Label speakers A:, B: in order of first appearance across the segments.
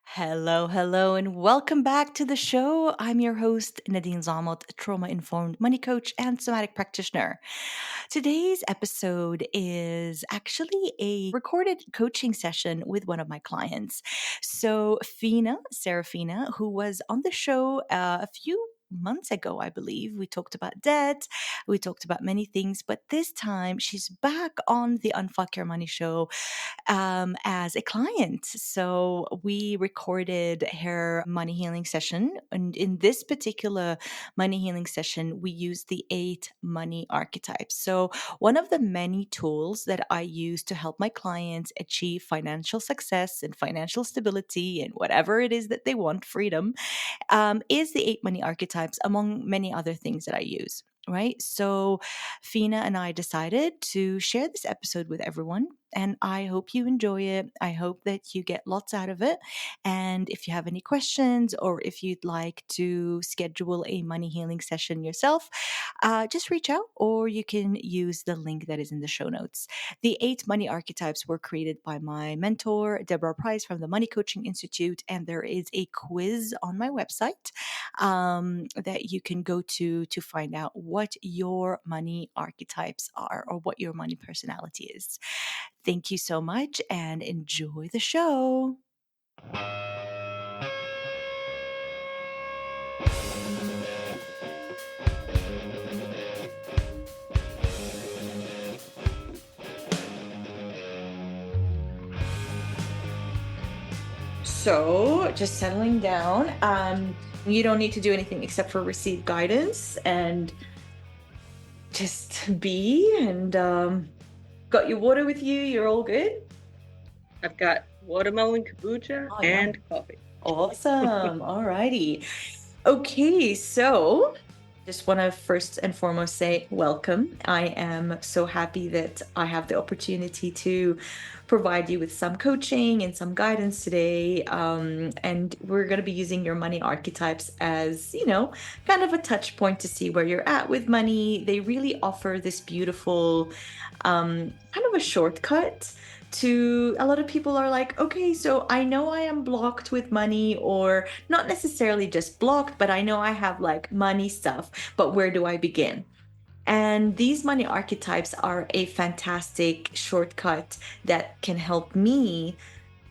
A: Hello, hello, and welcome back to the show. I'm your host, Nadine Zamot, a trauma informed money coach and somatic practitioner. Today's episode is actually a recorded coaching session with one of my clients. So, Seraphina, who was on the show a few months ago, I believe. We talked about debt, we talked about many things, but this time she's back on the Unfuck Your Money show as a client. So we recorded her money healing session. And in this particular money healing session, we used the 8 money archetypes. So one of the many tools that I use to help my clients achieve financial success and financial stability and whatever it is that they want, freedom, is the 8 money archetypes, among many other things that I use. Right. So Fina and I decided to share this episode with everyone. And I hope you enjoy it. I hope that you get lots out of it. And if you have any questions or if you'd like to schedule a money healing session yourself, just reach out or you can use the link that is in the show notes. The 8 money archetypes were created by my mentor, Deborah Price from the Money Coaching Institute. And there is a quiz on my website that you can go to find out what your money archetypes are or what your money personality is. Thank you so much and enjoy the show. So, just settling down. You don't need to do anything except for receive guidance and just be. And got your water with you. You're all good.
B: I've got watermelon kombucha and coffee.
A: Awesome. All righty. Okay, so just want to first and foremost say welcome. I am so happy that I have the opportunity to provide you with some coaching and some guidance today. And we're going to be using your money archetypes as, kind of a touch point to see where you're at with money. They really offer this beautiful, kind of a shortcut to a lot of people are like, okay, so I know I am blocked with money, or not necessarily just blocked, but I know I have like money stuff, but where do I begin? And these money archetypes are a fantastic shortcut that can help me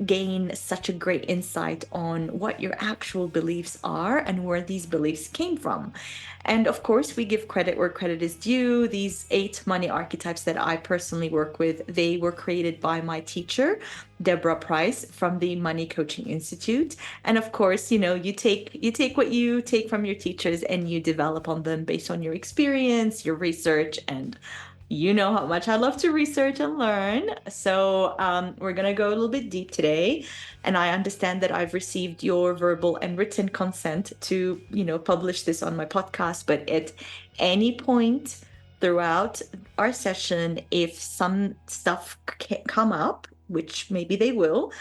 A: gain such a great insight on what your actual beliefs are and where these beliefs came from. And of course, we give credit where credit is due. These 8 money archetypes that I personally work with, they were created by my teacher, Deborah Price from the Money Coaching Institute. And of course, you take what you take from your teachers and you develop on them based on your experience, your research, and you know how much I love to research and learn. So we're going to go a little bit deep today. And I understand that I've received your verbal and written consent to, publish this on my podcast. But at any point throughout our session, if some stuff come up, which maybe they will,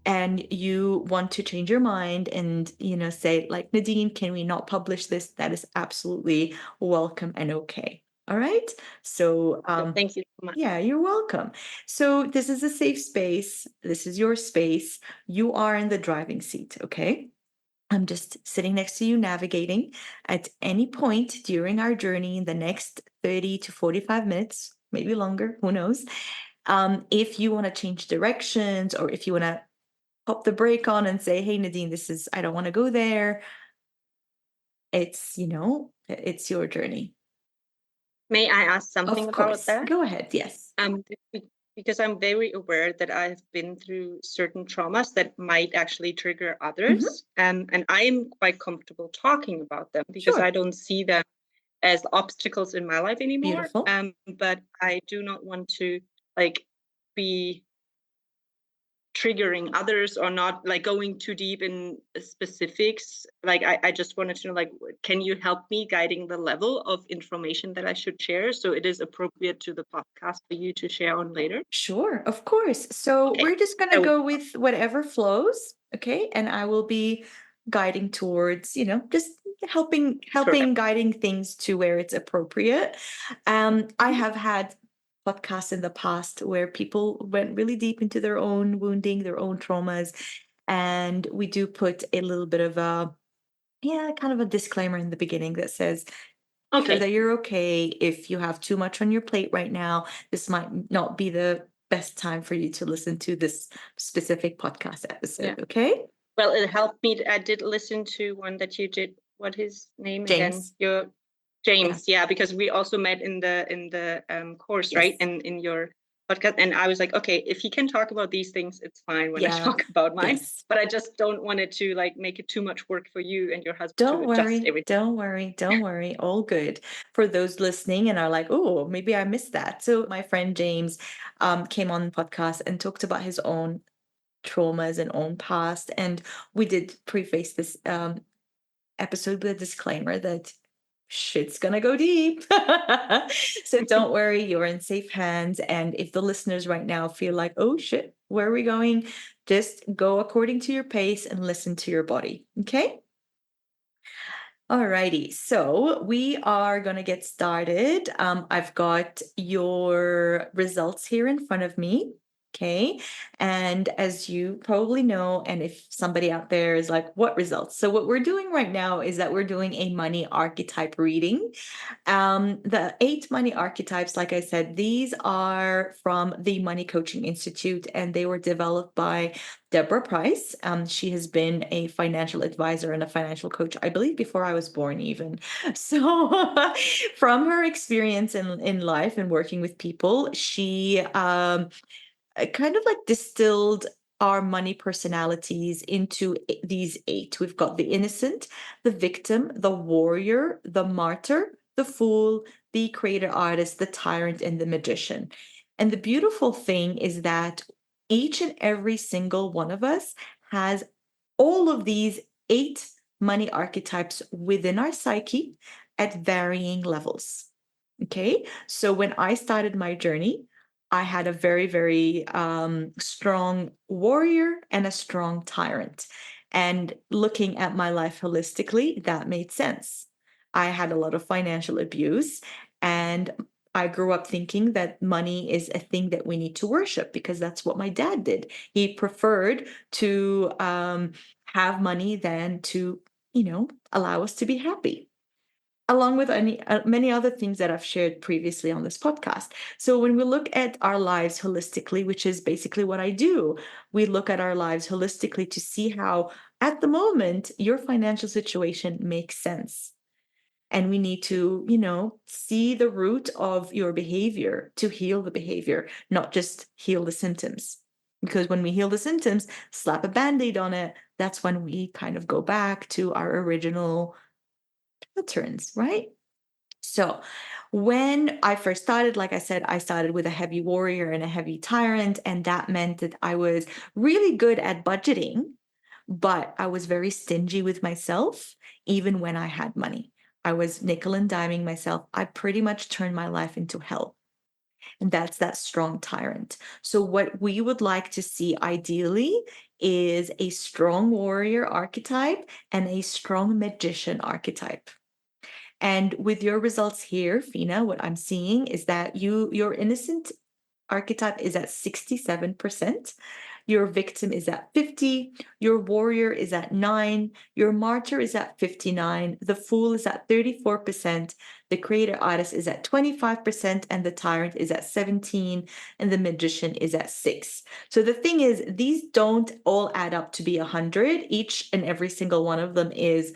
A: and you want to change your mind and, say like, Nadine, can we not publish this? That is absolutely welcome and okay. All right. So,
B: Thank you so much.
A: yeah, you're welcome. So, this is a safe space. This is your space. You are in the driving seat. Okay. I'm just sitting next to you, navigating. At any point during our journey in the next 30 to 45 minutes, maybe longer, who knows? If you want to change directions or if you want to pop the brake on and say, hey, Nadine, I don't want to go there. It's your journey.
B: May I ask something about that?
A: Go ahead. Yes.
B: Because I'm very aware that I've been through certain traumas that might actually trigger others. And I am quite comfortable talking about them because I don't see them as obstacles in my life anymore.
A: Beautiful.
B: But I do not want to be triggering others or not going too deep in specifics. I just wanted to know, can you help me guiding the level of information that I should share so it is appropriate to the podcast for you to share on later?
A: Sure, of course. So we're just going to go with whatever flows. Okay. And I will be guiding towards, just helping, guiding things to where it's appropriate. I have had podcasts in the past where people went really deep into their own wounding, their own traumas. And we do put a little bit of a, yeah, kind of a disclaimer in the beginning that says, sure
B: Okay.
A: that you're okay. If you have too much on your plate right now, this might not be the best time for you to listen to this specific podcast
B: Yeah.
A: episode. Okay.
B: Well, it helped me. I did listen to one that you did. What his name again?
A: James.
B: Your
A: Yeah.
B: James. Yeah, because we also met in the course, right?
A: Yes.
B: And in your podcast, and I was like, okay, if he can talk about these things, it's fine when I
A: Yeah.
B: talk about mine.
A: Yes.
B: But I just don't want it to like make it too much work for you and your husband to
A: Don't
B: adjust
A: worry.
B: everything.
A: Don't worry. Don't worry. All good. For those listening and are like, oh, maybe I missed that. So my friend James came on the podcast and talked about his own traumas and own past. And we did preface this episode with a disclaimer that shit's gonna go deep. So don't worry, you're in safe hands. And if the listeners right now feel like, oh shit, where are we going? Just go according to your pace and listen to your body. Okay. Alrighty, so we are going to get started. I've got your results here in front of me. Okay. And as you probably know, and if somebody out there is like, what results? So, what we're doing right now is that we're doing a money archetype reading. The 8 money archetypes, like I said, these are from the Money Coaching Institute, and they were developed by Deborah Price. She has been a financial advisor and a financial coach, I believe, before I was born, even. So, from her experience in life and working with people, she kind of like distilled our money personalities into these 8. We've got the innocent, the victim, the warrior, the martyr, the fool, the creator artist, the tyrant, and the magician. And the beautiful thing is that each and every single one of us has all of these 8 money archetypes within our psyche at varying levels. Okay. So when I started my journey, I had a very, very strong warrior and a strong tyrant. And looking at my life holistically, that made sense. I had a lot of financial abuse, and I grew up thinking that money is a thing that we need to worship because that's what my dad did. He preferred to have money than to, allow us to be happy, along with many other things that I've shared previously on this podcast. So, when we look at our lives holistically, which is basically what I do, we look at our lives holistically to see how, at the moment, your financial situation makes sense. And we need to, see the root of your behavior to heal the behavior, not just heal the symptoms. Because when we heal the symptoms, slap a band aid on it, that's when we kind of go back to our original patterns, right? So, when I first started, like I said, I started with a heavy warrior and a heavy tyrant, and that meant that I was really good at budgeting, but I was very stingy with myself, even when I had money. I was nickel and diming myself. I pretty much turned my life into hell. And that's that strong tyrant. So, what we would like to see ideally is a strong warrior archetype and a strong magician archetype. And with your results here, Fina, what I'm seeing is that your innocent archetype is at 67%. Your victim is at 50, your warrior is at 9, your martyr is at 59, the fool is at 34%, the creator artist is at 25%, and the tyrant is at 17, and the magician is at 6. So the thing is, these don't all add up to be 100. Each and every single one of them is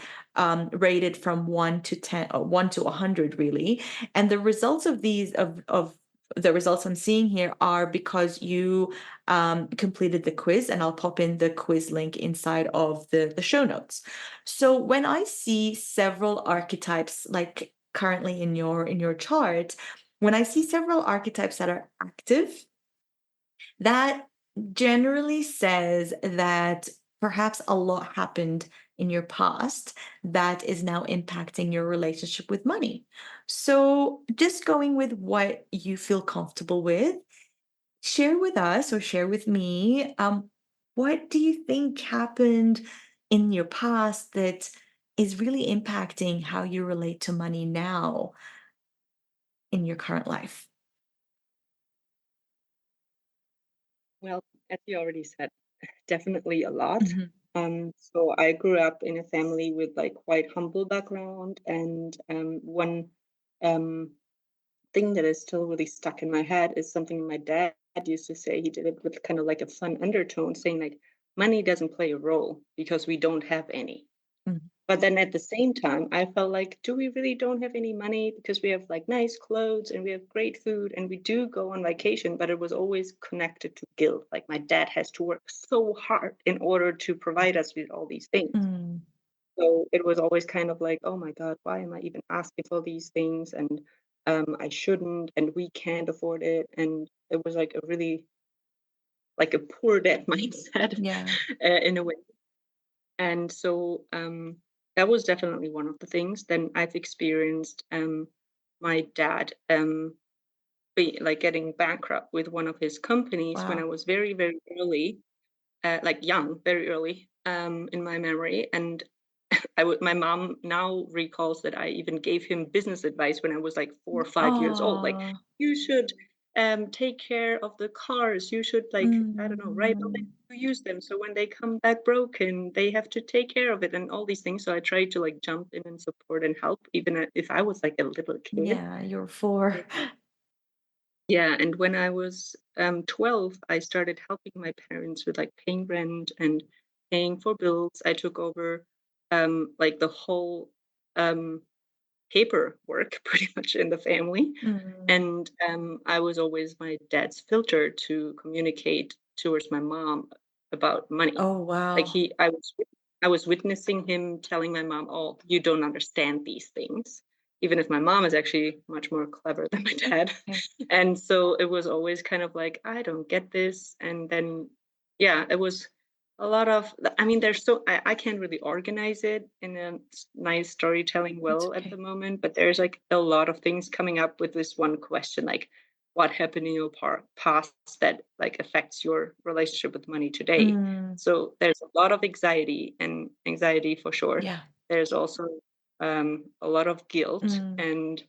A: rated from 1 to 10, or 1 to 100, really. And the results of these of the results I'm seeing here are because you completed the quiz, and I'll pop in the quiz link inside of the show notes. So when I see several archetypes, like currently in your chart, when I see several archetypes that are active, that generally says that perhaps a lot happened in your past that is now impacting your relationship with money. So, just going with what you feel comfortable with, share with us or share with me, what do you think happened in your past that is really impacting how you relate to money now in your current life?
B: Well, as you already said, definitely a lot.
A: Mhm.
B: So I grew up in a family with like quite humble background, and one um, thing that is still really stuck in my head is something my dad used to say. He did it with kind of like a fun undertone, saying like, "Money doesn't play a role because we don't have any."
A: Mhm.
B: But then at the same time, I felt like, do we really don't have any money because we have like nice clothes and we have great food and we do go on vacation, but it was always connected to guilt. Like my dad has to work so hard in order to provide us with all these things.
A: Mm.
B: So it was always kind of like, oh my God, why am I even asking for these things? And I shouldn't, and we can't afford it. And it was like a really like a poor dad mindset
A: Yeah.
B: in a way. And so that was definitely one of the things. Then I've experienced my dad like getting bankrupt with one of his companies when I
A: Wow.
B: was very, very early, like young, very early in my memory. And my mom now recalls that I even gave him business advice when I was like 4 or 5 years old. Like,
A: Oh.
B: you should take care of the cars. You should like, I don't know, write on it
A: Mm.
B: to use them. So when they come back broken, they have to take care of it and all these things. So I tried to like jump in and support and help, even if I was like a little kid.
A: Yeah, you're 4.
B: Yeah, and when I was 12, I started helping my parents with like paying rent and paying for bills. I took over like the whole um, paperwork pretty much in the family.
A: Mm.
B: And I was always my dad's filter to communicate towards my mom about money.
A: Oh,
B: Like
A: wow.
B: I was witnessing him telling my mom, "Oh, you don't understand these things," even if my mom is actually much more clever than my dad.
A: Okay.
B: And so it was always kind of like, "I don't get this," and then yeah, it was a lot of I mean, there's so I can't really organize it in a nice storytelling
A: That's
B: well at the
A: okay.
B: moment, but there's like a lot of things coming up with this one question, like what happened in your past that like affects your relationship with money today.
A: Mm.
B: So there's a lot of anxiety for sure.
A: Yeah.
B: There's also a lot of guilt
A: Mm.
B: and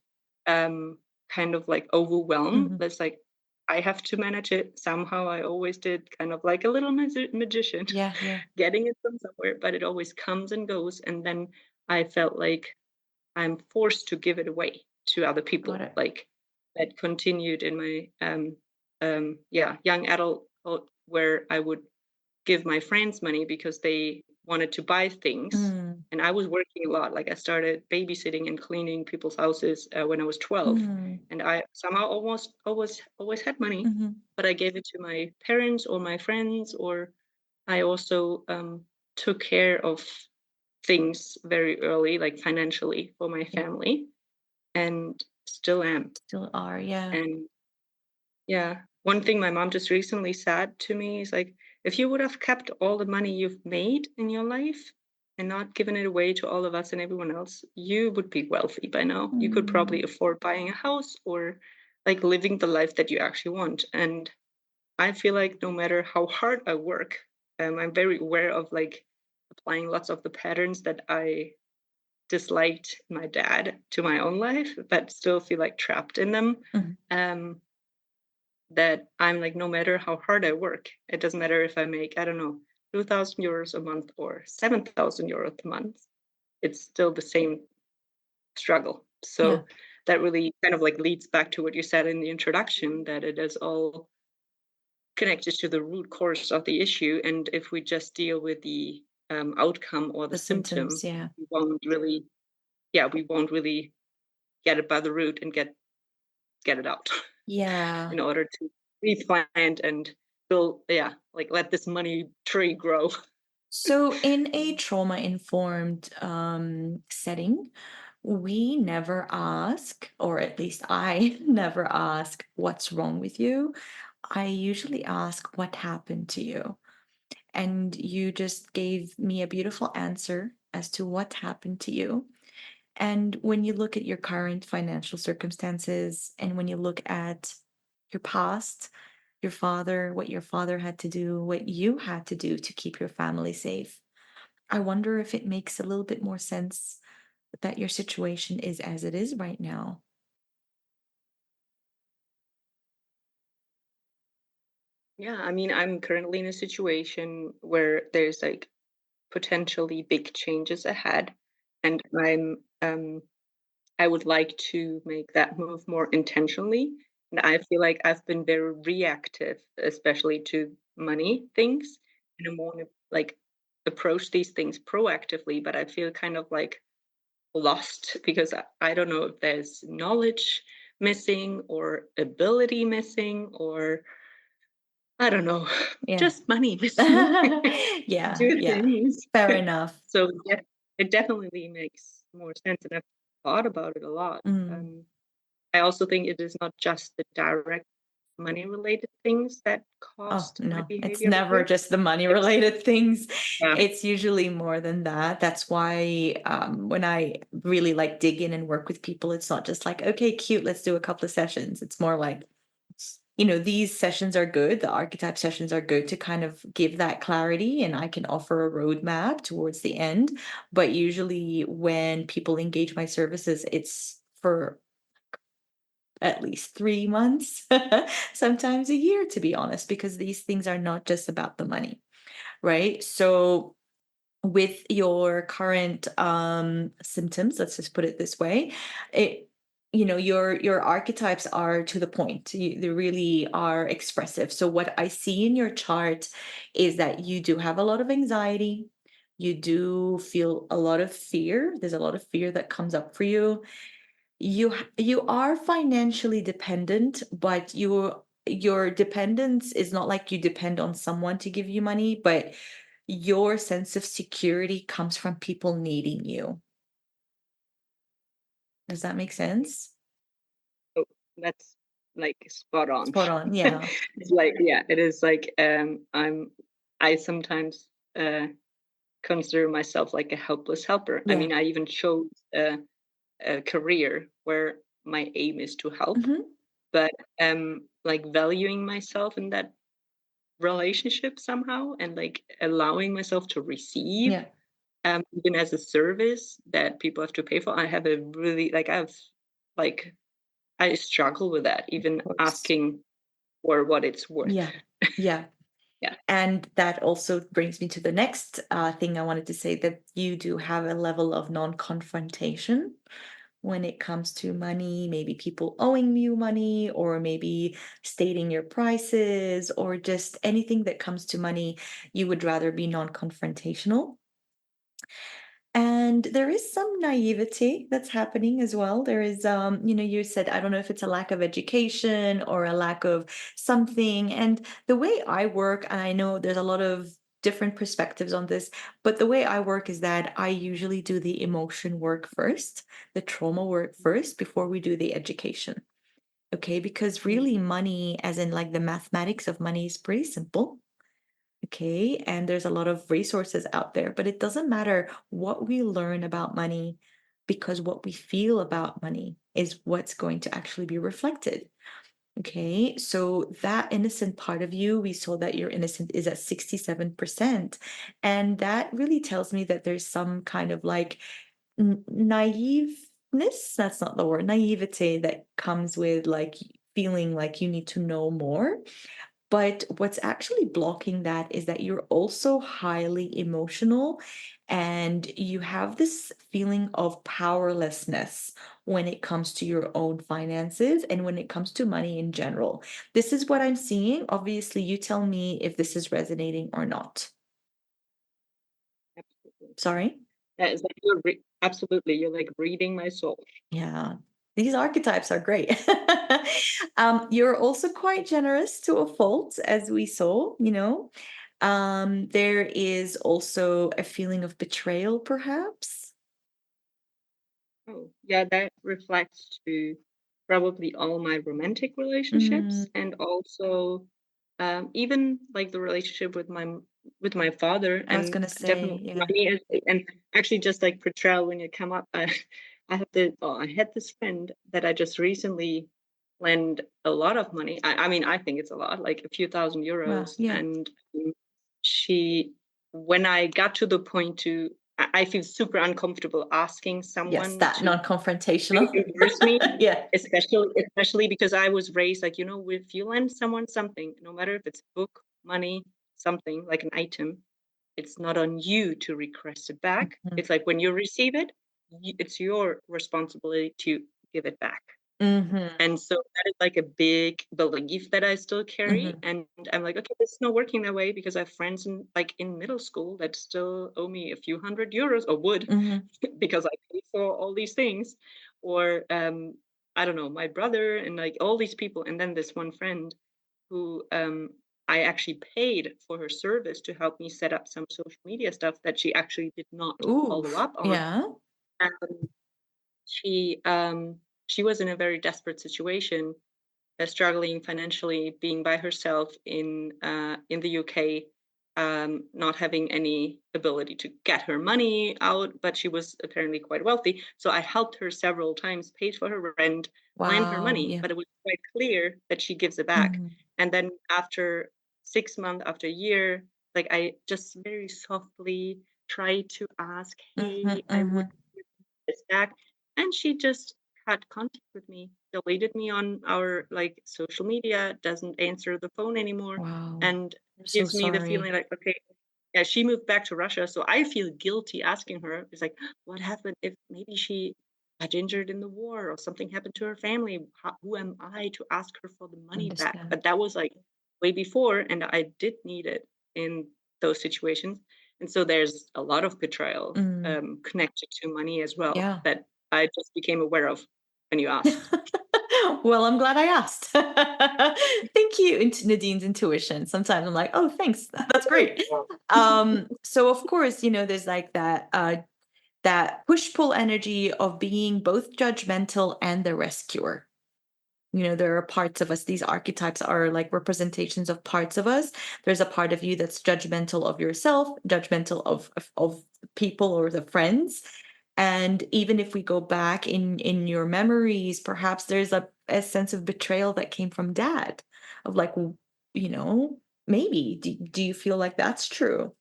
B: kind of like overwhelm.
A: Mhm.
B: That's like I have to manage it somehow. I always did, kind of like a little magician,
A: Yeah, yeah.
B: getting it from somewhere, but it always comes and goes. And then I felt like I'm forced to give it away to other
A: Got
B: people.
A: it.
B: Like that continued in my yeah, young adult where I would give my friends money because they wanted to buy things.
A: Mm.
B: And I was working a lot. Like I started babysitting and cleaning people's houses when I was 12.
A: Mm.
B: And I somehow always had money,
A: Mhm.
B: but I gave it to my parents or my friends, or I also took care of things very early, like financially for my
A: Yeah.
B: family, and still am.
A: Still are, yeah.
B: And yeah. One thing my mom just recently said to me is like, if you would have kept all the money you've made in your life and not given it away to all of us and everyone else, you would be wealthy by now. You could
A: Mm.
B: probably afford buying a house or like living the life that you actually want. And I feel like no matter how hard I work, I'm very aware of like applying lots of the patterns that I disliked in my dad to my own life, but still feel like trapped in them.
A: Mhm.
B: Um, that I'm like, no matter how hard I work, it doesn't matter if I make, I don't know, 2,000 euros a month or 7,000 euros a month, it's still the same struggle.
A: Yeah.
B: So that really kind of like leads back to what you said in the introduction, that it is all connected to the root cause of the issue. And if we just deal with the outcome or the
A: The symptoms,
B: symptom,
A: yeah.
B: we won't really, yeah, we won't really get it by the root and get it out
A: Yeah.
B: in order to replant and build, yeah, like let this money tree grow.
A: So, in a trauma informed setting, we never ask, or at least I never ask, what's wrong with you? I usually ask, what happened to you? And you just gave me a beautiful answer as to what happened to you. And when you look at your current financial circumstances, and when you look at your past, your father, what your father had to do, what you had to do to keep your family safe, I wonder if it makes a little bit more sense that your situation is as it is right now.
B: Yeah, I mean, I'm currently in a situation where there's like potentially big changes ahead, and I would like to make that move more intentionally. And I feel like I've been very reactive, especially to money things, and I want to like approach these things proactively, but I feel kind of like lost because I don't know if there's knowledge missing or ability missing or I don't know,
A: Yeah.
B: just money missing to
A: Yeah,
B: do
A: yeah.
B: things.
A: Fair enough.
B: So it definitely makes more sense, and I've thought about it a lot.
A: Mm.
B: I also think it is not just the direct money-related things that
A: Oh,
B: caused my
A: no, it's
B: behavior
A: never
B: here.
A: just the money
B: It's
A: related things.
B: yeah,
A: It's usually more than that. That's why when I really like dig in and work with people, it's not just like, okay, cute, let's do a couple of sessions. It's more like, these sessions are good. The archetype sessions are good to kind of give that clarity, and I can offer a roadmap towards the end. But usually, when people engage my services, it's for at least 3 months, sometimes a year, to be honest, because these things are not just about the money, right? So, with your current symptoms, let's just put it this way, it your archetypes are to the point. They really are expressive. So what I see in your chart is that you do have a lot of anxiety. You do feel a lot of fear. There's a lot of fear that comes up for you. You are financially dependent, but your dependence is not like you depend on someone to give you money, but your sense of security comes from people needing you. Does that make sense?
B: so that's, like, spot on.
A: Spot on. Yeah.
B: It's like yeah, it is like, I sometimes, consider myself like a helpless helper. I
A: Yeah.
B: mean, I even chose a career where my aim is to help,
A: Mhm.
B: but, like, valuing myself in that relationship somehow and, like, allowing myself to receive,
A: Yeah.
B: even as a service that people have to pay for, I have a really like, like I struggle with that,
A: Of
B: even
A: course.
B: asking for what it's worth.
A: Yeah. Yeah.
B: Yeah.
A: And that also brings me to the next thing I wanted to say, that you do have a level of non-confrontation when it comes to money, maybe people owing you money, or maybe stating your prices, or just anything that comes to money, you would rather be non-confrontational. And there is some naivety that's happening as well. There is, you said, I don't know if it's a lack of education or a lack of something. And the way I work, and I know there's a lot of different perspectives on this, but the way I work is that I usually do the emotion work first, the trauma work first, before we do the education. Okay. Because
B: Mm,
A: really, money, as in like the mathematics of money, is pretty simple. Okay. And there's a lot of resources out there, but it doesn't matter what we learn about money, because what we feel about money is what's going to actually be reflected. Okay. So that innocent part of you, we saw that your innocent is at 67%. And that really tells me that there's some kind of like naiveness. That's not the word, naivete, that comes with like feeling like you need to know more. But what's actually blocking that is that you're also highly emotional, and you have this feeling of powerlessness when it comes to your own finances and when it comes to money in general. This is what I'm seeing. Obviously, you tell me if this is resonating or not.
B: absolutely.
A: Sorry?
B: That is like absolutely, you're like reading my soul.
A: Yeah. These archetypes are great. You're also quite generous to a fault, as we saw. There is also a feeling of betrayal, perhaps.
B: Oh, yeah, that reflects to probably all my romantic relationships
A: Mm,
B: and also even like the relationship with with my father
A: I was
B: and
A: gonna say,
B: definitely
A: yeah.
B: money and actually just like portrayal when you come up. I had this friend that I just recently lent a lot of money. I mean, I think it's a lot, like a few thousand
A: Well,
B: euros,
A: yeah.
B: and she when I got to the point to I feel super uncomfortable asking
A: Yes,
B: someone
A: that
B: to
A: non-confrontational.
B: reimburse me,
A: Yeah.
B: especially because I was raised like, if you lend someone something, no matter if it's a book, money, something like an item, it's not on you to request it back.
A: Mhm.
B: It's like when you receive it, it's your responsibility to give it back.
A: Mhm.
B: And so that is like a big belief that I still carry.
A: Mhm.
B: And I'm like, okay, it's not working that way because I have friends in middle school that still owe me a few €100 or would
A: Mhm.
B: because I pay for all these things. Or I don't know, my brother and like all these people. And then this one friend who I actually paid for her service to help me set up some social media stuff that she actually did not follow
A: Oof.
B: up on.
A: Yeah.
B: And she was in a very desperate situation, struggling financially, being by herself in the UK, not having any ability to get her money out, but she was apparently quite wealthy. So I helped her several times, paid for her rent, lent her
A: Wow.
B: money,
A: Yeah.
B: but it was quite clear that she gives it back.
A: Mhm.
B: And then after 6 months, after a year, like I just very softly tried to ask,
A: Mhm.
B: hey, I would
A: Mhm.
B: give this back. And she just cut contact with me, deleted me on our like social media, doesn't answer the phone anymore,
A: Wow.
B: and
A: I'm so
B: gives me the
A: sorry.
B: feeling like, okay, yeah, she moved back to Russia, so I feel guilty asking her. It's like, what happened if maybe she got injured in the war or something happened to her family? Who am I to ask her for the money back?
A: Understand.
B: But that was like way before, and I did need it in those situations. And so there's a lot of betrayal
A: Mm.
B: connected to money as well
A: Yeah.
B: that I just became aware of when you asked.
A: Well, I'm glad I asked. Thank you, Nadine's intuition. Sometimes I'm like, oh, thanks. That's great. So of course, there's like that push-pull energy of being both judgmental and the rescuer. There are parts of us, these archetypes are like representations of parts of us. There's a part of you that's judgmental of yourself, judgmental of people or the friends. And even if we go back in your memories, perhaps there's a sense of betrayal that came from dad, of like, you know, maybe. Do you feel like that's true?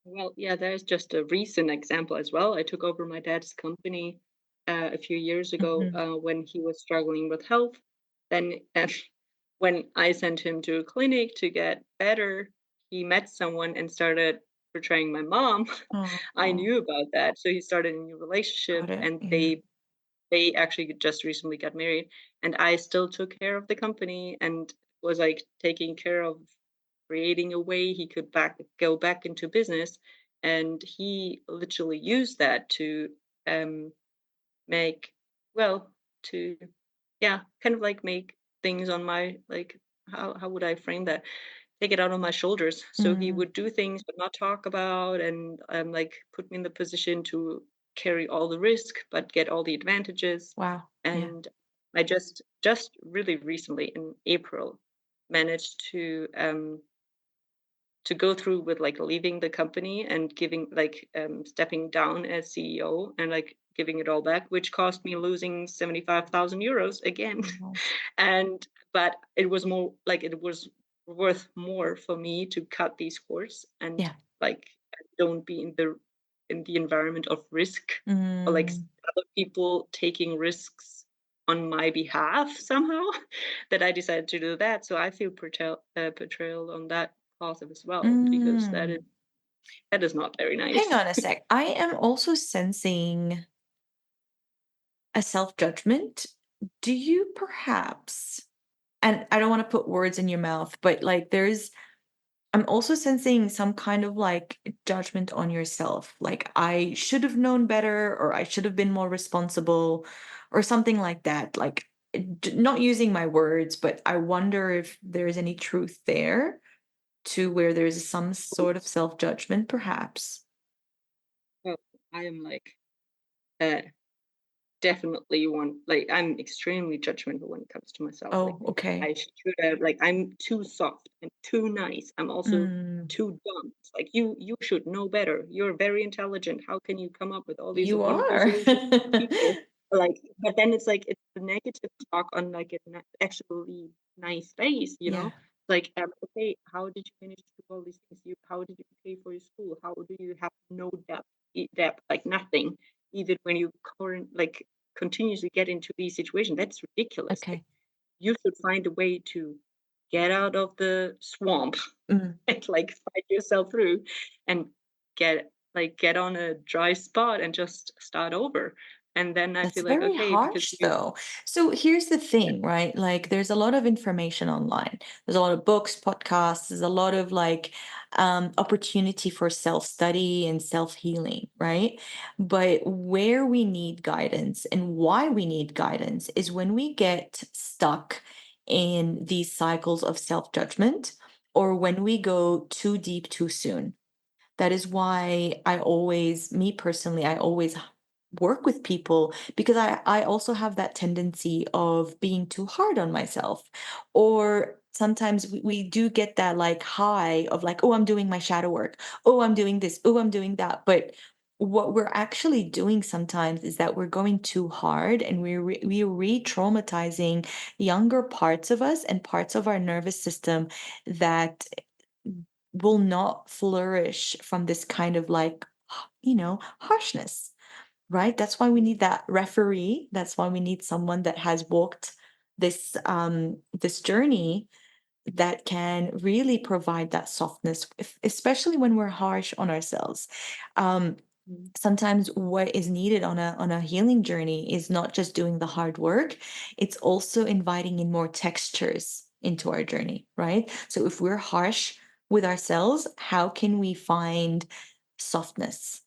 B: Well, yeah, there's just a recent example as well. I took over my dad's company a few years ago
A: Mhm.
B: when he was struggling with health. Then, when I sent him to a clinic to get better, he met someone and started portraying my mom. I
A: Oh,
B: knew about that, so he started a new
A: got
B: relationship,
A: it.
B: and
A: Yeah.
B: they actually just recently got married. And I still took care of the company and was like taking care of creating a way he could go back into business. And he literally used that to um, make, well, to, yeah, kind of like make things on my, like, how would I frame that? Take it out on my shoulders. So he
A: Mm,
B: would do things but not talk about, and like put me in the position to carry all the risk but get all the advantages.
A: wow. Yeah.
B: And I just really recently in April managed to go through with like leaving the company and giving like stepping down as CEO and like giving it all back, which cost me losing 75,000 euros again.
A: Wow.
B: And but it was more like it was worth more for me to cut these course and
A: Yeah.
B: like don't be in the environment of risk or like
A: Mm,
B: other people taking risks on my behalf somehow that I decided to do that. So I feel betrayal on that positive as well because
A: mm.
B: that is not very
A: Hang
B: nice.
A: on a sec. I am also sensing a self-judgment. Do you perhaps, and I don't want to put words in your mouth, but like I'm also sensing some kind of like judgment on yourself. Like I should have known better, or I should have been more responsible, or something like that. Like not using my words, but I wonder if there's any truth there to where there's some sort of self-judgment, perhaps.
B: Well, I am like uh, definitely one like I'm extremely judgmental when it comes to myself. Like
A: Oh, okay.
B: I should have like I'm too soft and too nice. I'm also
A: Mm,
B: too dumb. It's like you should know better. You're very intelligent. How can you come up with all these
A: you
B: wonderful
A: are.
B: solutions for people? Like, but then it's like it's the negative talk on like an actually nice base.
A: Yeah.
B: like, okay, how did you manage to do all these things? How did you pay for your school? How do you have no debt, like nothing, even when you continuously get into these situations? That's ridiculous. Like,
A: Okay.
B: you should find a way to get out of the swamp
A: Mm.
B: and like fight yourself through and get on a dry spot and just start over. And then I
A: That's
B: feel like,
A: very
B: okay, because
A: harsh,
B: you
A: though. So here's the
B: yeah,
A: thing, right? Like, there's a lot of information online. There's a lot of books, podcasts. There's a lot of like opportunity for self-study and self-healing, right? But where we need guidance and why we need guidance is when we get stuck in these cycles of self-judgment or when we go too deep too soon. That is why me personally, I always work with people because I also have that tendency of being too hard on myself. Or sometimes we do get that like high of like, oh, I'm doing my shadow work. Oh, I'm doing this. Oh, I'm doing that. But what we're actually doing sometimes is that we're going too hard and we're re-traumatizing younger parts of us and parts of our nervous system that will not flourish from this kind of like, harshness, right? That's why we need that referee. That's why we need someone that has walked this journey that can really provide that softness, especially when we're harsh on ourselves. Um,
B: mm,
A: Sometimes what is needed on a healing journey is not just doing the hard work, it's also inviting in more textures into our journey, right? So if we're harsh with ourselves, how can we find softness?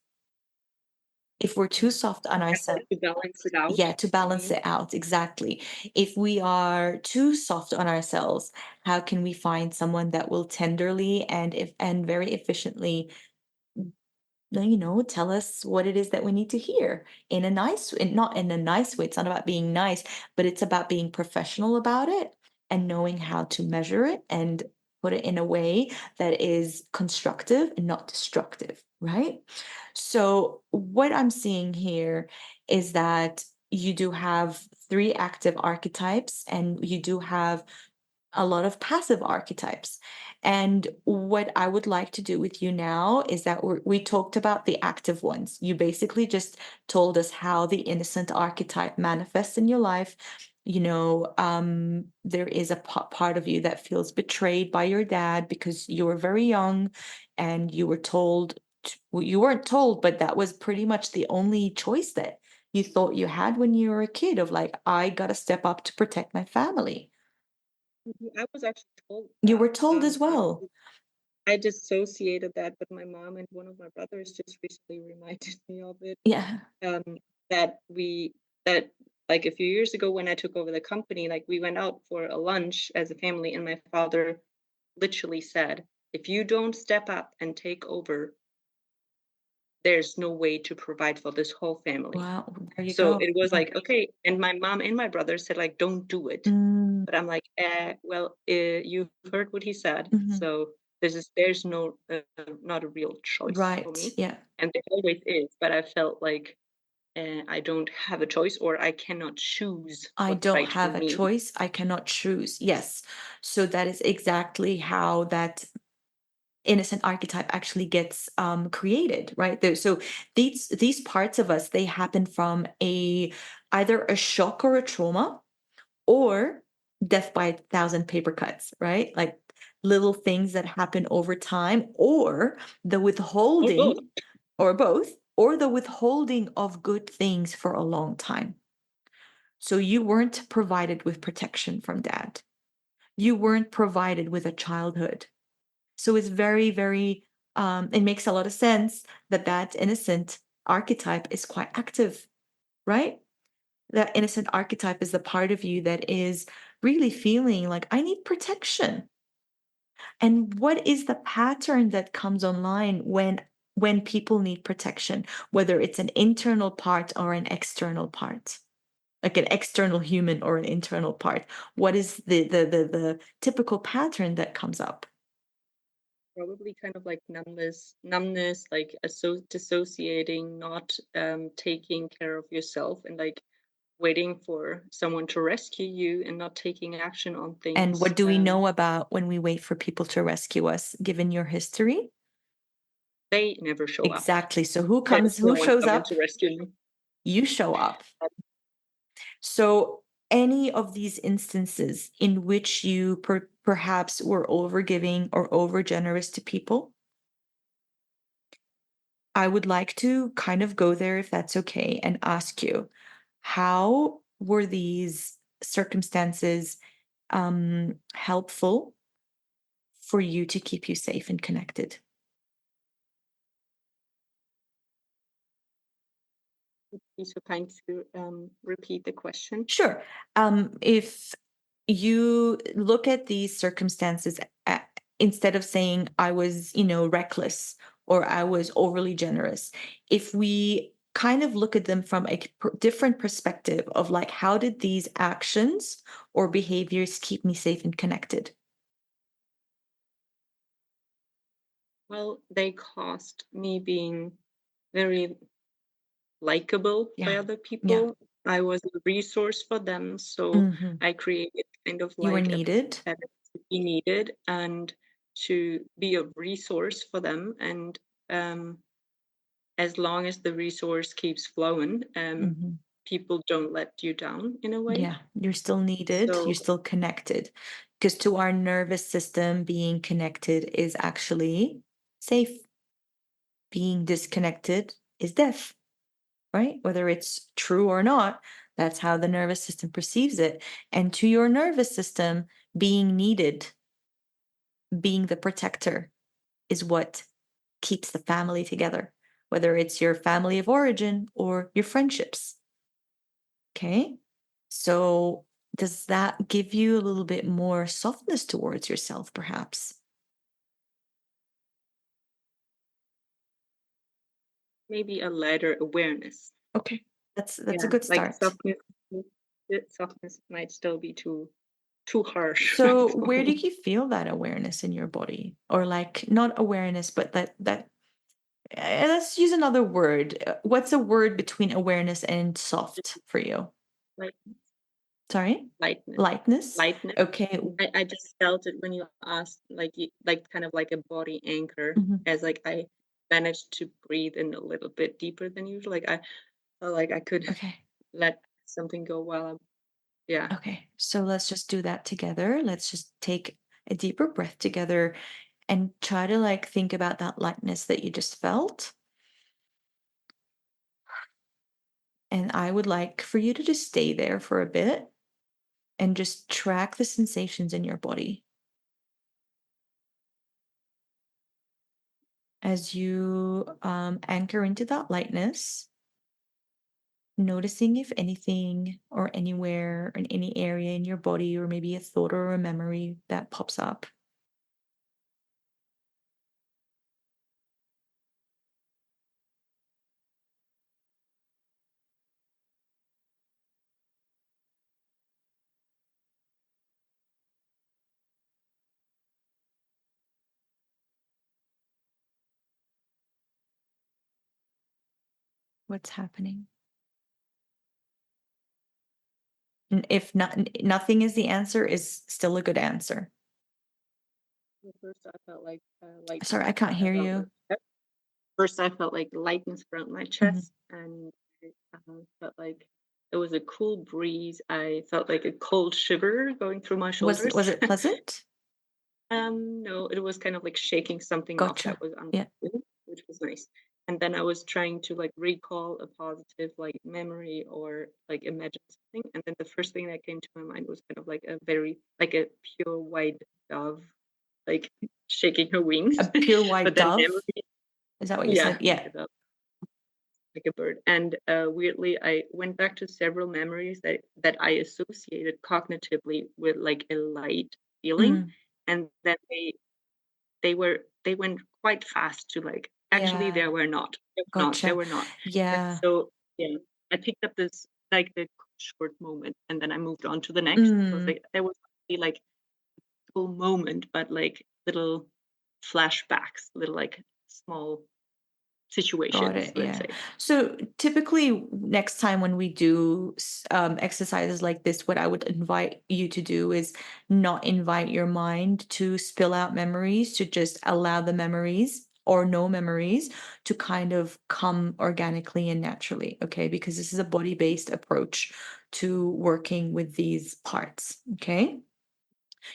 A: If we're too
B: mm.
A: soft on
B: Kind of
A: ourselves,
B: like to balance it out,
A: yeah, to
B: you
A: balance
B: mean?
A: it out, exactly. If we are too soft on ourselves, how can we find someone that will tenderly and very efficiently, tell us what it is that we need to hear in a not in a nice way. It's not about being nice, but it's about being professional about it and knowing how to measure it and put it in a way that is constructive and not destructive, right? So, what I'm seeing here is that you do have three active archetypes and you do have a lot of passive archetypes. And what I would like to do with you now is that we talked about the active ones. You basically just told us how the innocent archetype manifests in your life. There is a part of you that feels betrayed by your dad because you were very young and you were told, well, you weren't told, but that was pretty much the only choice that you thought you had when you were a kid of like, I got to step up to protect my family.
B: I was actually told
A: You
B: that.
A: were told as well.
B: I dissociated that, but my mom and one of my brothers just recently reminded me of it.
A: Yeah.
B: Um, that we that like a few years ago when I took over the company, like we went out for a lunch as a family, and my father literally said, "If you don't step up and take over, there's no way to provide for this whole family."
A: Wow, there you
B: So
A: go.
B: it was
A: Yeah.
B: like, okay, and my mom and my brother said like, "Don't do it."
A: Mm,
B: But I'm like, well, you've heard what he said,
A: mhm.
B: so there's no not a real choice for
A: Right,
B: me,
A: yeah.
B: and there always is. But I felt like I don't have a choice, or I cannot choose
A: I
B: what's
A: don't
B: right for
A: have a
B: me.
A: choice, I cannot choose. Yes. So that is exactly how that innocent archetype actually gets created, right? So these parts of us, they happen from either a shock or a trauma or death by a thousand paper cuts, right? Like little things that happen over time, or the
B: Or both.
A: withholding, or both, or the withholding of good things for a long time. So you weren't provided with protection from dad. You weren't provided with a childhood. So it's very, very, it makes a lot of sense that that innocent archetype is quite active, right? That innocent archetype is the part of you that is really feeling like, I need protection. And what is the pattern that comes online when people need protection, whether it's an internal part or an external part? Like an external human or an internal part. What is the typical pattern that comes up?
B: Probably kind of like numbness, like dissociating, not taking care of yourself, and like waiting for someone to rescue you and not taking action on
A: And
B: things.
A: what do we know about when we wait for people to rescue us, given your history?
B: They never show up.
A: Exactly. So
B: There's no
A: who
B: one
A: shows
B: coming
A: up?
B: to rescue me.
A: You show up. So any of these instances in which you perhaps were overgiving or over generous to people, I would like to kind of go there, if that's okay, and ask you, how were these circumstances helpful for you to keep you safe and connected?
B: Be so kind to repeat the question.
A: Sure. If you look at these circumstances, instead of saying I was, reckless or I was overly generous, if we kind of look at them from a different perspective of like, how did these actions or behaviors keep me safe and connected?
B: Well, they cost me being very likable by
A: Yeah.
B: other
A: Yeah.
B: people. I was a resource for them, so
A: Hmm.
B: I created kind of
A: You were
B: like a
A: needed.
B: pattern to be needed and to be a resource for them. And um, as long as the resource keeps flowing,
A: Hmm.
B: people don't let you down in a way.
A: Yeah. You're still needed. You're
B: So
A: still connected. Because to our nervous system, being connected is actually safe. Being disconnected is death, right? Whether it's true or not, that's how the nervous system perceives it. And to your nervous system, being needed, being the protector, is what keeps the family together, whether it's your family of origin or your friendships. Okay. So, does that give you a little bit more softness towards yourself, perhaps?
B: maybe a lighter awareness.
A: Okay. That's a
B: Yeah,
A: good
B: like
A: start.
B: softness might still be too harsh
A: So,
B: for
A: where do
B: me.
A: you feel that awareness in your body? Or like not awareness, but that let's use another word. What's a word between awareness and soft for you?
B: Like
A: Sorry?
B: lightness,
A: Lightness?
B: lightness.
A: Okay.
B: I just felt it when you asked, like like kind of like a body anchor,
A: Mhm.
B: as like I managed to breathe in a little bit deeper than usual. Like I felt like I could
A: Okay.
B: let something go while I'm, yeah.
A: Okay. So let's just do that together. Let's just take a deeper breath together and try to like think about that lightness that you just felt. And I would like for you to just stay there for a bit and just track the sensations in your body as you anchor into that lightness, noticing if anything or anywhere in any area in your body, or maybe a thought or a memory that pops up. What's happening? And if not, nothing is the answer, is still a good answer.
B: At first, I felt like lightness
A: Sorry, I can't hear
B: around my
A: you.
B: chest. First, I felt like lightness around my
A: Mhm.
B: chest, and I felt like it was a cool breeze. I felt like a cold shiver going through my shoulders.
A: Was it pleasant?
B: No, it was kind of like shaking something off that
A: Gotcha.
B: was
A: Yeah.
B: uncomfortable, which was nice. And then I was trying to like recall a positive like memory or like imagine something. And then the first thing that came to my mind was kind of like a very like a pure white dove, like shaking her wings.
A: A pure white
B: But then
A: dove?
B: memory,
A: Is that what you
B: yeah,
A: said?
B: like
A: Yeah.
B: a dove, like a bird. And weirdly, I went back to several memories that I associated cognitively with like a light feeling,
A: Mm,
B: and then they went quite fast to like, actually,
A: yeah.
B: they
A: Gotcha.
B: were not. And
A: Yeah.
B: so, yeah, I picked up this, like, the short moment, and then I moved on to the next. So it's
A: Mm,
B: like there was really, like, full moment, but, like, little flashbacks, little, like, small
A: Got
B: situations,
A: it.
B: let's
A: Yeah.
B: say.
A: So typically, next time when we do exercises like this, what I would invite you to do is not invite your mind to spill out memories, to just allow the memories or no memories to kind of come organically and naturally. Okay. Because this is a body based approach to working with these parts. Okay.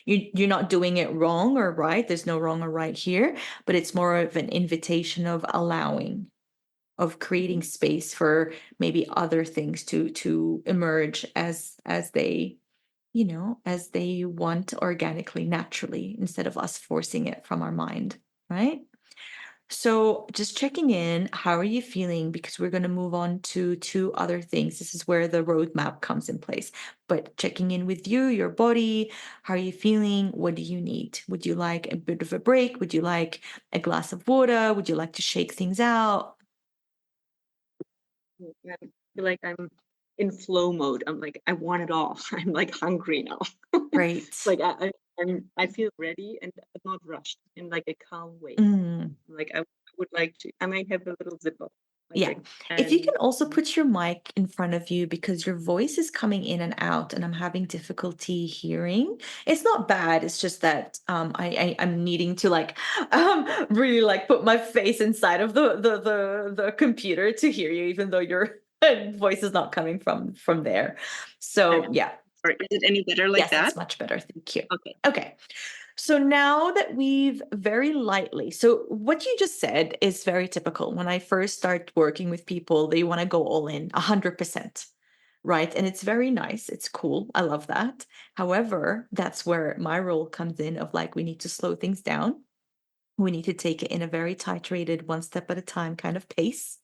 A: You're not doing it wrong or right. There's no wrong or right here, but it's more of an invitation of allowing, of creating
B: Mhm.
A: space for maybe other things to emerge as they, as they want organically, naturally, instead of us forcing it from our mind, right? So just checking in, how are you feeling? Because we're going to move on to two other things. This is where the roadmap comes in place. But checking in with you, your body, how are you feeling? What do you need? Would you like a bit of a break? Would you like a glass of water? Would you like to shake things out?
B: Yeah, I feel like I'm in flow mode. I'm like, I want it all. I'm like hungry now.
A: Great.
B: Like I feel ready and not rushed in like a calm way.
A: Mm.
B: Like I would like to. I might have a little zip up my
A: Yeah.
B: drink
A: If you
B: and
A: can also put your mic in front of you because your voice is coming in and out and I'm having difficulty hearing. It's not bad. It's just that I'm needing to like really like put my face inside of the computer to hear you, even though your voice is not coming from there.
B: I,
A: So yeah.
B: or is it any better like
A: Yes,
B: that?
A: that's much better. Thank you.
B: Okay.
A: Okay. So now that we've very lightly, so what you just said is very typical. When I first start working with people, they want to go all in 100%, right? And it's very nice. It's cool. I love that. However, that's where my role comes in of like, we need to slow things down. We need to take it in a very titrated, one step at a time kind of pace.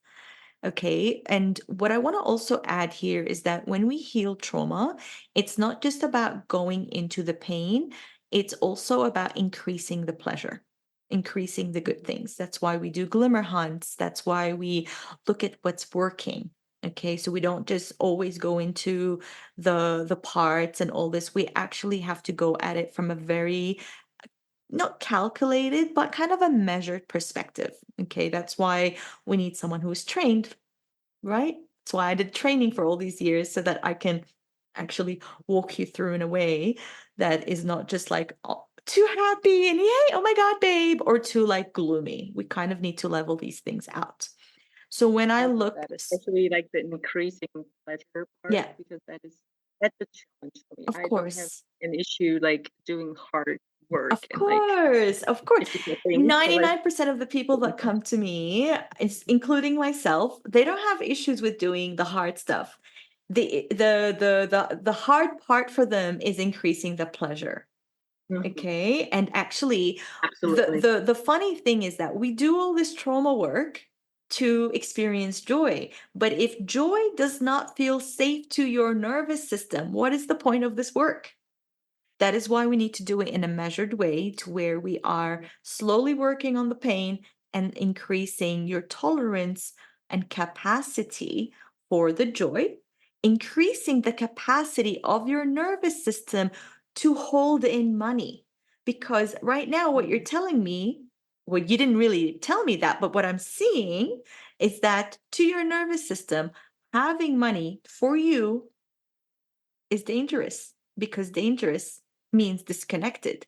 A: Okay. And what I want to also add here is that when we heal trauma, it's not just about going into the pain, it's also about increasing the pleasure, increasing the good things. That's why we do glimmer hunts. That's why we look at what's working. Okay. So we don't just always go into the parts and all this. We actually have to go at it from a very not calculated, but kind of a measured perspective. Okay. That's why we need someone who is trained, right? That's why I did training for all these years so that I can actually walk you through in a way that is not just like too happy and yay, oh my God, babe, or too like gloomy. We kind of need to level these things out. So when I
B: I love
A: look,
B: that, especially like the increasing pleasure part,
A: yeah,
B: because that's a challenge for me.
A: of
B: I don't have
A: course.
B: an issue like doing hard work
A: Of
B: and like
A: course, of course.
B: difficult things. So like
A: 99% of the people that come to me, including myself, they don't have issues with doing the hard stuff. The hard part for them is increasing the pleasure.
B: Mhm,
A: Okay? And actually, the
B: absolutely.
A: the the funny thing is that we do all this trauma work to experience joy. But if joy does not feel safe to your nervous system, what is the point of this work? That is why we need to do it in a measured way to where we are slowly working on the pain and increasing your tolerance and capacity for the joy, increasing the capacity of your nervous system to hold in money. Because right now, what you're
B: Mhm.
A: telling me, well, you didn't really tell me that, but what I'm seeing is that to your nervous system, having money for you is dangerous because dangerous means disconnected.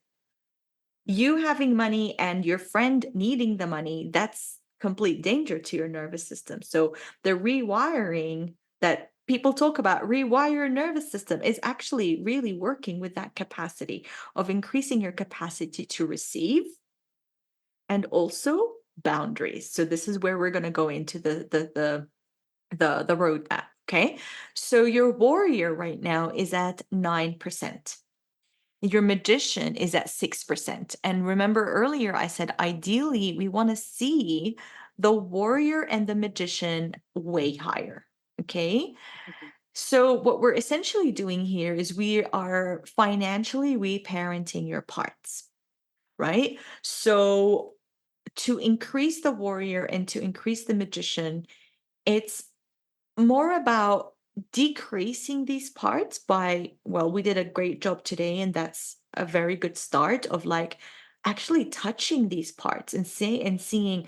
A: You having money and your friend needing the money, that's complete danger to your nervous system. So the rewiring that people talk about, rewire your nervous system, is actually really working with that capacity of increasing your capacity to receive and also boundaries. So this is where we're going to go into the roadmap. Okay. So your warrior right now is at 9%. Your magician is at 6%. And remember earlier, I said ideally we want to see the warrior and the magician way higher. Okay.
B: Mhm.
A: So, what we're essentially doing here is we are financially reparenting your parts, right? So, to increase the warrior and to increase the magician, it's more about decreasing these parts by, well, we did a great job today, and that's a very good start of like actually touching these parts and seeing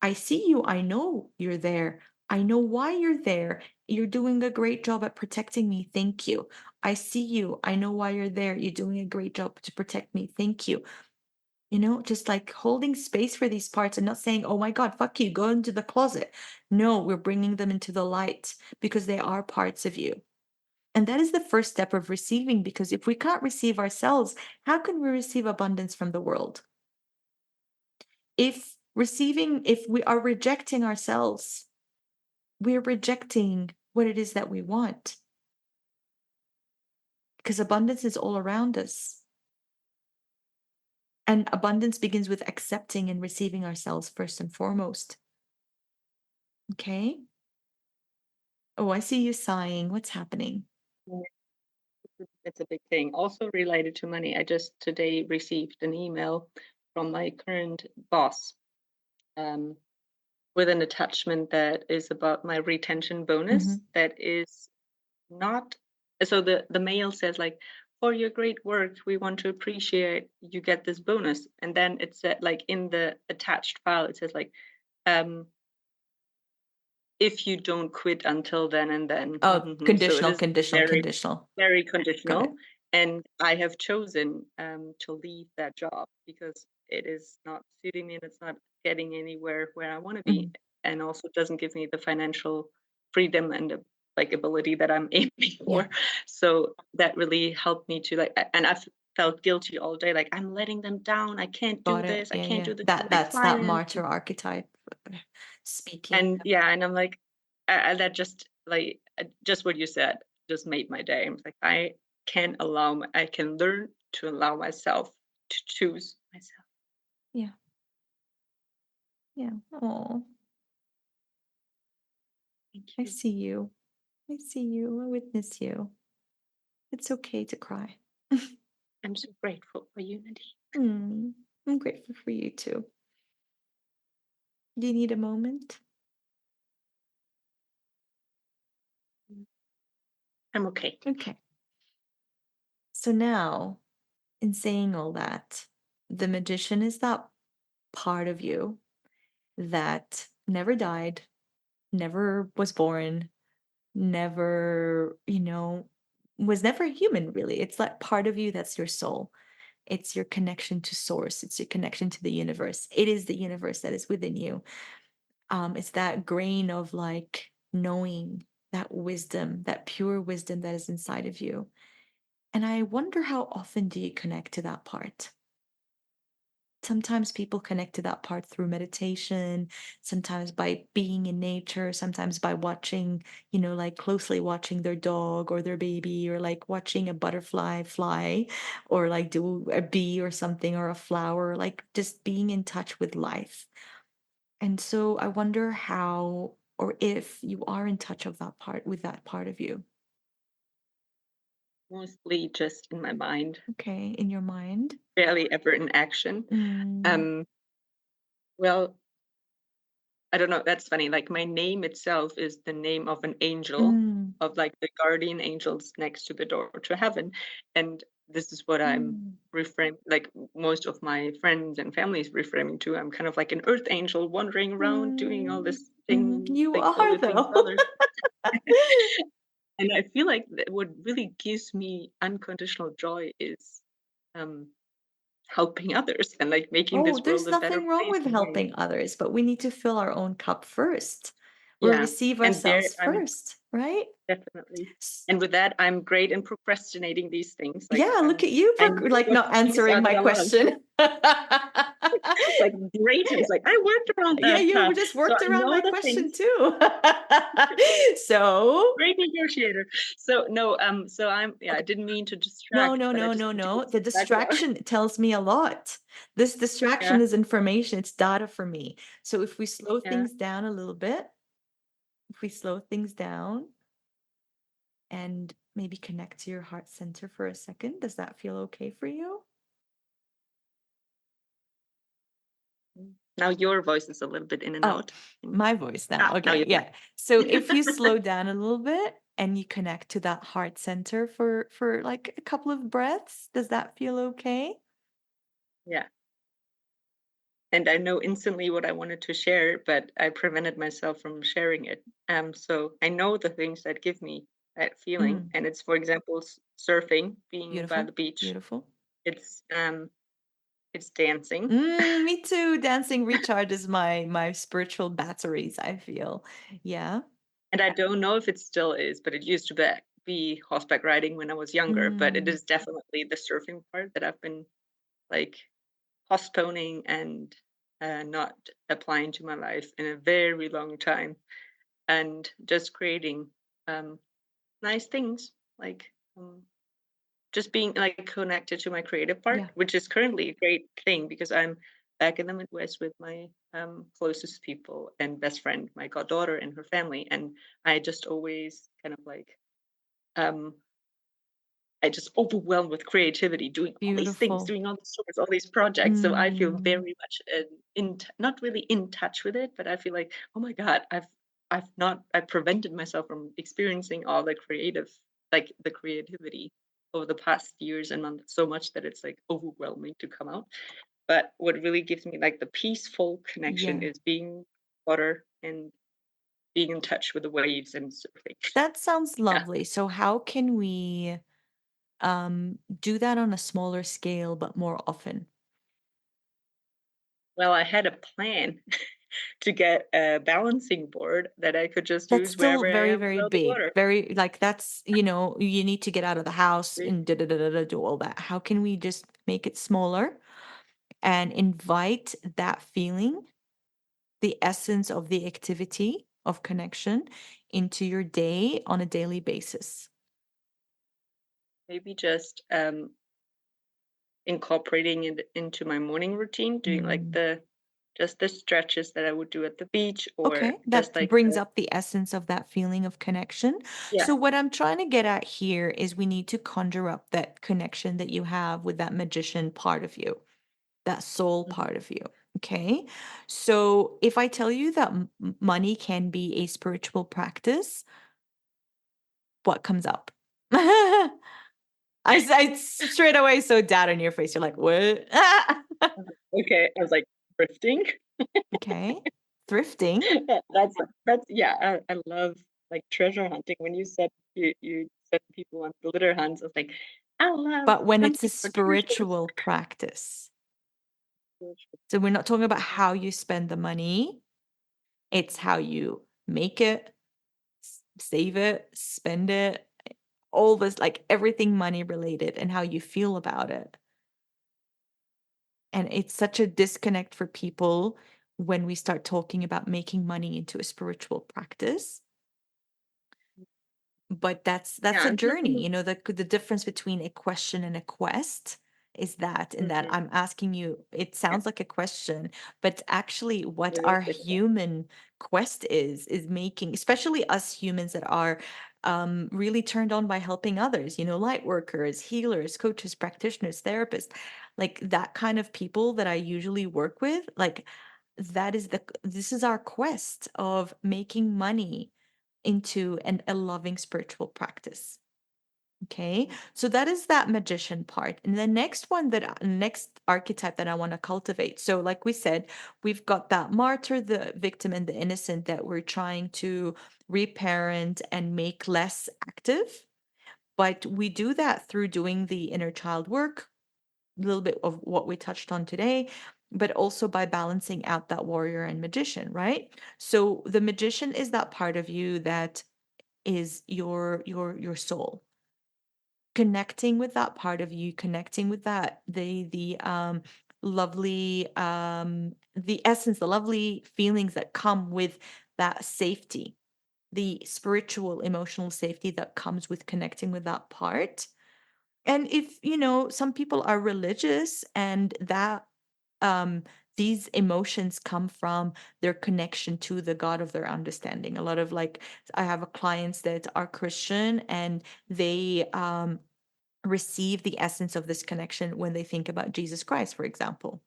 A: I see you. I know you're there. I know why you're there. You're doing a great job at protecting me. Thank you. I see you. I know why you're there. You're doing a great job to protect me. Thank you. Just like holding space for these parts and not saying, oh my God, fuck you, go into the closet. No, we're bringing them into the light because they are parts of you. And that is the first step of receiving, because if we can't receive ourselves, how can we receive abundance from the world? If we are rejecting ourselves, we're rejecting what it is that we want, because abundance is all around us. And abundance begins with accepting and receiving ourselves first and foremost. Okay? Oh, I see you sighing. What's happening?
B: Yeah, it's a big thing. Also related to money, I just today received an email from my current boss, um, with an attachment that is about my retention bonus.
A: Mhm.
B: That is not, so the mail says like, for your great work, we want to appreciate you get this bonus. And then it said like in the attached file, it says like, um, if you don't quit until then and then.
A: Oh,
B: So it
A: conditional,
B: is
A: conditional,
B: very,
A: conditional.
B: very
A: Got it.
B: conditional. And I have chosen to leave that job because it is not suiting me and it's not getting anywhere where I want to be.
A: Mhm.
B: And also doesn't give me the financial freedom and the like ability that I'm aiming
A: Yeah,
B: for. So that really helped me to like, and I've felt guilty all day. Like I'm letting them down. I can't do
A: got it.
B: this. I
A: Yeah,
B: can't
A: yeah.
B: do this to my
A: That's that
B: clients.
A: martyr archetype speaking.
B: And yeah, and I'm like, that just like just what you said just made my day. I'm like, I can learn to allow myself to choose myself.
A: Yeah, yeah. Oh,
B: Thank
A: I
B: you.
A: see you. I see you. I witness you. It's okay to cry.
B: I'm so grateful for unity.
A: Mm, I'm grateful for you too. Do you need a moment?
B: I'm okay.
A: Okay. So now, in saying all that, the magician is that part of you that never died, never was born, never, was never human, really. It's that part of you that's your soul. It's your connection to source. It's your connection to the universe. It is the universe that is within you. It's that grain of like knowing, that wisdom, that pure wisdom that is inside of you. And I wonder, how often do you connect to that part? Sometimes people connect to that part through meditation, sometimes by being in nature, sometimes by watching, like closely watching their dog or their baby, or like watching a butterfly fly, or like do a bee or something, or a flower, like just being in touch with life. And so I wonder how, or if you are in touch of that part, with that part of you.
B: Mostly just in my mind,
A: Okay, in your mind.
B: barely ever in action.
A: Mm,
B: Um, well, I don't know. That's funny. Like my name itself is the name of an angel,
A: mm,
B: of like the guardian angels next to the door to heaven. And this is what I'm
A: mm,
B: like most of my friends and families reframing to. I'm kind of like an earth angel wandering around doing all
A: mm.
B: this
A: Mhm.
B: thing,
A: You
B: like all
A: are
B: the things
A: though.
B: others. And I feel like what really gives me unconditional joy is um helping others and like making
A: Oh,
B: this world
A: there's
B: a better
A: nothing wrong
B: place.
A: with helping others, but we need to fill our own cup first. We
B: Yeah.
A: receive
B: And there
A: ourselves
B: I'm
A: first, right?
B: definitely.
A: S-
B: And with that, I'm great in procrastinating these things. Like,
A: Yeah, look at you
B: I
A: for
B: know
A: like
B: what
A: not
B: things
A: answering
B: are
A: my
B: that I love.
A: question.
B: Like, great. And it's like, I worked around
A: Yeah,
B: that.
A: you just
B: So
A: worked
B: I
A: around
B: know
A: my
B: the
A: question
B: things.
A: too. So,
B: Great negotiator. So no, so yeah, I
A: okay.
B: didn't mean to
A: No,
B: distract,
A: no,
B: but I
A: no,
B: just
A: no,
B: need to get
A: no.
B: to
A: The
B: the background.
A: distraction tells me a lot. This distraction
B: Yeah,
A: is information, it's data for me. So if we slow
B: yeah.
A: things down a little bit, if we slow things down and maybe connect to your heart center for a second, does that feel okay for you?
B: Now your voice is a little bit in and
A: Oh,
B: out. Mm.
A: my voice now.
B: Now
A: Okay,
B: you're
A: yeah. So if you
B: back.
A: slow down a little bit and you connect to that heart center for like a couple of breaths, does that feel okay?
B: Yeah. and I know instantly what I wanted to share, but I prevented myself from sharing it. So I know the things that give me that feeling,
A: Mm,
B: and it's, for example, surfing, being by
A: beautiful,
B: the beach.
A: beautiful.
B: It's it's dancing,
A: Me too. Dancing recharges my spiritual batteries, I feel. Yeah.
B: and I don't know if it still is, but it used to be horseback riding when I was younger. But it
A: Mm,
B: is definitely the surfing part that I've been like postponing and not applying to my life in a very long time, and just creating um, nice things like just being like connected to my creative part,
A: yeah.
B: which is currently a great thing because I'm back in the Midwest with my closest people and best friend, my goddaughter and her family, and I just always kind of like um, I just overwhelmed with creativity, doing all these things,
A: Beautiful.
B: doing all these tours, all these projects. So I feel
A: Mm,
B: very much not really in touch with it, but I feel like, oh my God, I've prevented myself from experiencing all the the creativity over the past years and months so much that it's like overwhelming to come out. But what really gives me like the peaceful connection
A: yeah.
B: is being water and being in touch with the waves and surfing.
A: That sounds
B: Yeah.
A: lovely. So how can we do that on a smaller scale but more often?
B: Well, I had a plan to get a balancing board that I could just
A: That's
B: use wherever
A: still
B: I
A: very,
B: am
A: very
B: without the
A: big.
B: water.
A: Very like that's, you need to get out of the house
B: See?
A: and do all that. How can we just make it smaller and invite that feeling, the essence of the activity of connection into your day on a daily basis?
B: Maybe just incorporating it into my morning routine, doing like
A: Mm.
B: the stretches that I would do at the beach or
A: Okay,
B: just
A: that
B: like
A: brings
B: the
A: up the essence of that feeling of connection.
B: yeah.
A: So, what I'm trying to get at here is we need to conjure up that connection that you have with that magician part of you, that soul
B: Mhm.
A: part of you. Okay. So, if I tell you that money can be a spiritual practice, what comes up? I straight away so dad on your face. You're like, what?
B: Okay, I was like thrifting.
A: Okay. Thrifting.
B: That's yeah, I love like treasure hunting. When you said you send people on glitter hunts, I was like, I love
A: But when it's a
B: hunting for treasures.
A: spiritual practice. So we're not talking about how you spend the money, it's how you make it, save it, spend it, all this, like everything money related and how you feel about it. And it's such a disconnect for people when we start talking about making money into a spiritual practice. But that's
B: Yeah,
A: a
B: I'm
A: journey,
B: looking.
A: the difference between a question and a quest is that in that
B: Mhm.
A: I'm asking you, it
B: Yeah,
A: sounds like a question, but actually what
B: it is
A: our
B: a question.
A: human quest is making, especially us humans that are really turned on by helping others, light workers, healers, coaches, practitioners, therapists, like that kind of people that I usually work with, like this is our quest of making money into a loving spiritual practice. Okay. So that is that magician part. And the next one next archetype that I want to cultivate. So, like we said, we've got that martyr, the victim, and the innocent that we're trying to reparent and make less active. But we do that through doing the inner child work, a little bit of what we touched on today, but also by balancing out that warrior and magician, right? So the magician is that part of you that is your soul, connecting with that part of you, connecting with that the lovely the essence, the lovely feelings that come with that safety, the spiritual emotional safety that comes with connecting with that part. And if some people are religious and that um these emotions come from their connection to the God of their understanding. A lot of, like, I have a clients that are Christian and they receive the essence of this connection when they think about Jesus Christ, for example,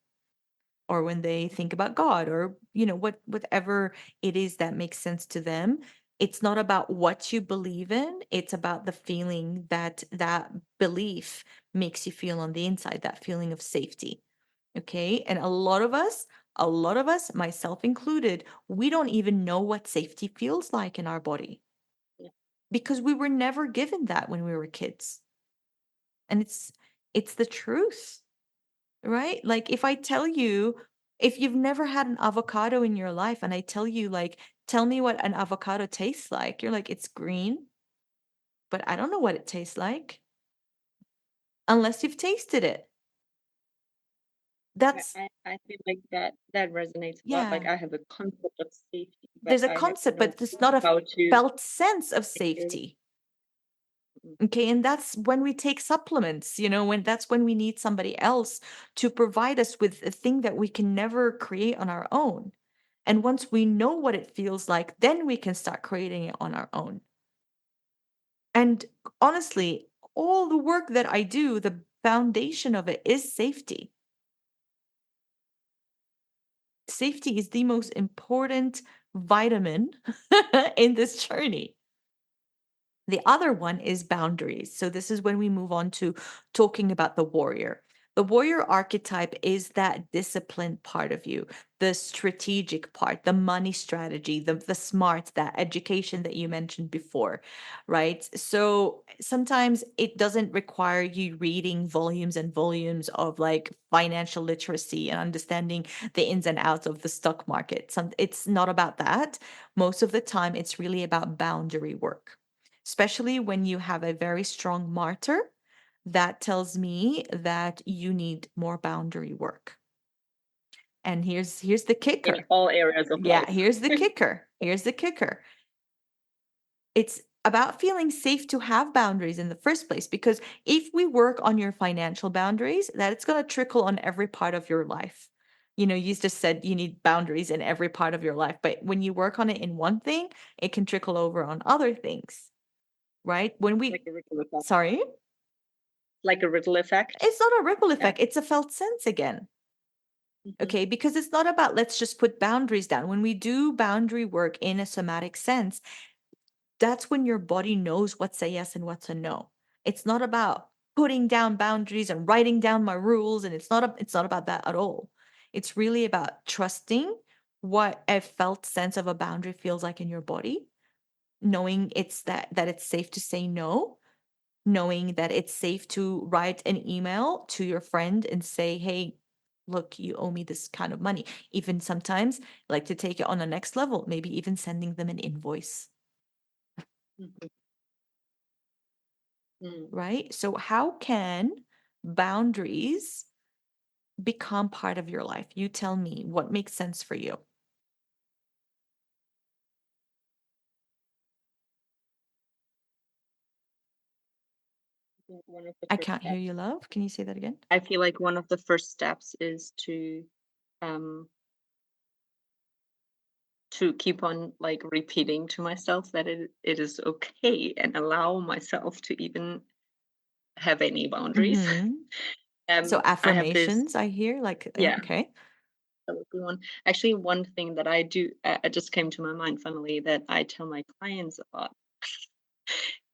A: or when they think about God, or whatever it is that makes sense to them. It's not about what you believe in, it's about the feeling that that belief makes you feel on the inside, that feeling of safety. Okay. And a lot of us A lot of us, myself included, we don't even know what safety feels like in our body
B: Yeah.
A: because we were never given that when we were kids. And it's the truth, right? Like if I tell you, if you've never had an avocado in your life and I tell you like, tell me what an avocado tastes like, you're like, it's green, but I don't know what it tastes like unless you've tasted it. That's
B: I feel like that resonates a lot. Like
A: yeah.
B: I have a concept of safety, but
A: There's a
B: I have
A: concept,
B: no
A: but it's
B: clue
A: not a
B: how to
A: felt sense of
B: measure.
A: safety.
B: Mm,
A: Okay, and that's when we take supplements, when that's when we need somebody else to provide us with a thing that we can never create on our own. And once we know what it feels like, then we can start creating it on our own. And honestly, all the work that I do, the foundation of it is safety. Safety is the most important vitamin in this journey. The other one is boundaries. So, this is when we move on to talking about the warrior. The warrior archetype is that disciplined part of you, the strategic part, the money strategy, the smarts, that education that you mentioned before, right? So, sometimes it doesn't require you reading volumes and volumes of like financial literacy and understanding the ins and outs of the stock market. It's not about that. Most of the time, it's really about boundary work, especially when you have a very strong martyr. That tells me that you need more boundary work. And here's the
B: in
A: kicker.
B: all areas of
A: Yeah,
B: life.
A: here's the kicker. Here's the kicker. It's about feeling safe to have boundaries in the first place, because if we work on your financial boundaries, that it's going to trickle on every part of your life. You just said you need boundaries in every part of your life, but when you work on it in one thing, it can trickle over on other things, right? When
B: Like
A: we
B: a ripple effect.
A: Sorry?
B: Like a ripple effect.
A: It's not a ripple
B: Yeah.
A: effect, it's a felt sense again.
B: Mhm.
A: Okay, because it's not about let's just put boundaries down. When we do boundary work in a somatic sense, that's when your body knows what's a yes and what's a no. It's not about putting down boundaries and writing down my rules, and it's not about that at all. It's really about trusting what a felt sense of a boundary feels like in your body, knowing that it's safe to say no, knowing that it's safe to write an email to your friend and say, hey, look, you owe me this kind of money. Even sometimes, like to take it on the next level, maybe even sending them an invoice,
B: Mhm. Mm.
A: right? So, how can boundaries become part of your life? You tell me what makes sense for you.
B: I think one of the
A: I
B: first
A: can't hear you,
B: steps.
A: love. Can you say that again?
B: I feel like one of the first steps is um to keep on like repeating to myself that it is okay and allow myself to even have any boundaries.
A: Hmm. So,
B: I have this,
A: affirmations, I hear, like,
B: yeah,
A: okay.
B: that would be one. Actually, one thing that I do, it just came to my mind, funnily, that I tell my clients a lot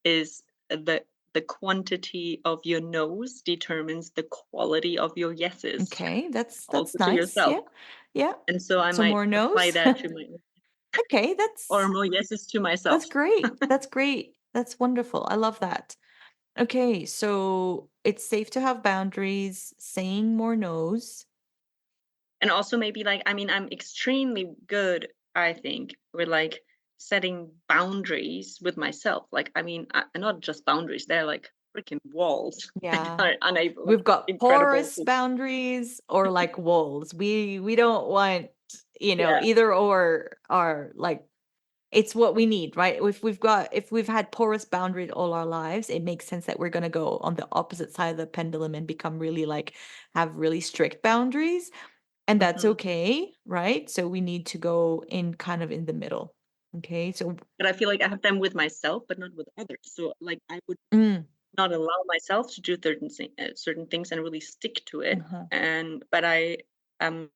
B: is the quantity of your no's determines the quality of your yeses,
A: Okay, that's
B: also to
A: nice.
B: yourself.
A: Yeah. Yeah.
B: And so I
A: So
B: might
A: more
B: apply
A: no's.
B: that to my,
A: Okay,
B: or
A: that's
B: more yeses to
A: that's
B: myself.
A: great. That's great. That's wonderful. I love that. Okay, so it's safe to have boundaries, saying more no's.
B: And also maybe like, I mean, I'm extremely good, I think, with like setting boundaries with myself. Like, I mean, not just boundaries, they're like freaking walls that
A: Yeah.
B: are unable, like
A: We've got
B: incredible
A: porous
B: to,
A: boundaries or like walls. We don't want,
B: yeah.
A: either or are like it's what we need, right? If we've had porous boundaries all our lives, it makes sense that we're going to go on the opposite side of the pendulum and become really like have really strict boundaries, and that's
B: Mhm.
A: okay, right? So we need to go in kind of in the middle. Okay? So
B: But I feel like I have them with myself, but not with others. So like I would
A: mm,
B: not allow myself to do certain things and really stick to it.
A: uh-huh.
B: And but I am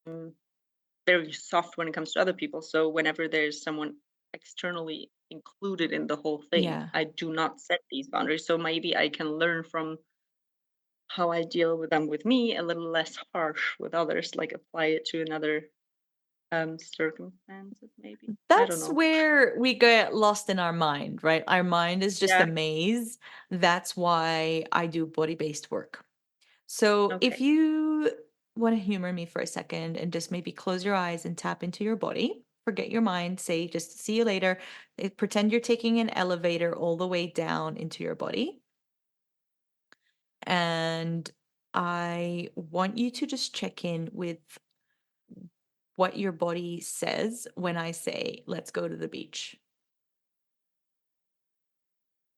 B: very soft when it comes to other people. So whenever there's someone externally included in the whole thing,
A: Yeah.
B: I do not set these boundaries. So maybe I can learn from how I deal with them with me, a little less harsh with others, like apply it to another. circumstances, maybe. I don't
A: That's
B: know.
A: where we get lost in our mind, right? Our mind is just a
B: Yeah.
A: maze. That's why I do body-based work. So if
B: Okay.
A: you want to humor me for a second and just maybe close your eyes and tap into your body, forget your mind, say just see you later. Pretend you're taking an elevator all the way down into your body. And I want you to just check in with what your body says when I say, let's go to the beach.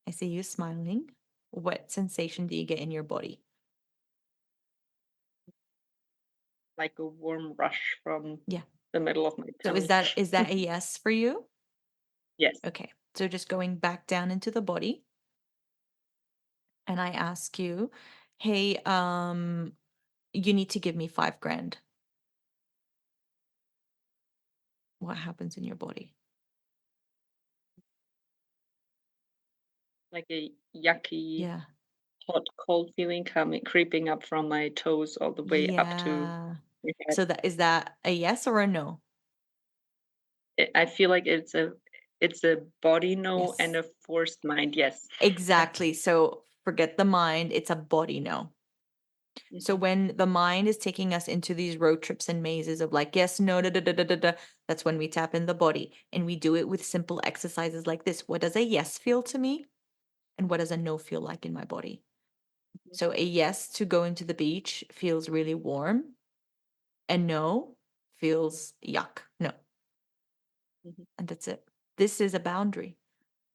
A: I see you smiling. What sensation do you get in your body?
B: Like a warm rush from
A: Yeah.
B: the middle of my
A: So
B: tummy.
A: is that a yes for you?
B: Yes.
A: Okay. So just going back down into the body, and I ask you, "Hey, you need to give me 5 grand." What happens in your body?
B: Like a yucky,
A: Yeah.
B: hot, cold feeling coming creeping up from my toes all the way up to
A: Yeah.
B: my head.
A: So that a yes or a no?
B: I feel like it's a body no and
A: Yes.
B: a forced mind yes. Yeah.
A: Exactly. So forget the mind, it's a body no. So
B: Mhm.
A: when the mind is taking us into these road trips and mazes of like, yes, no, da, da, da, da, da, da, that's when we tap in the body. And we do it with simple exercises like this. What does a yes feel to me? And what does a no feel like in my body?
B: Mhm.
A: So a yes to going to the beach feels really warm. And no feels yuck. No.
B: Mhm.
A: And that's it. This is a boundary.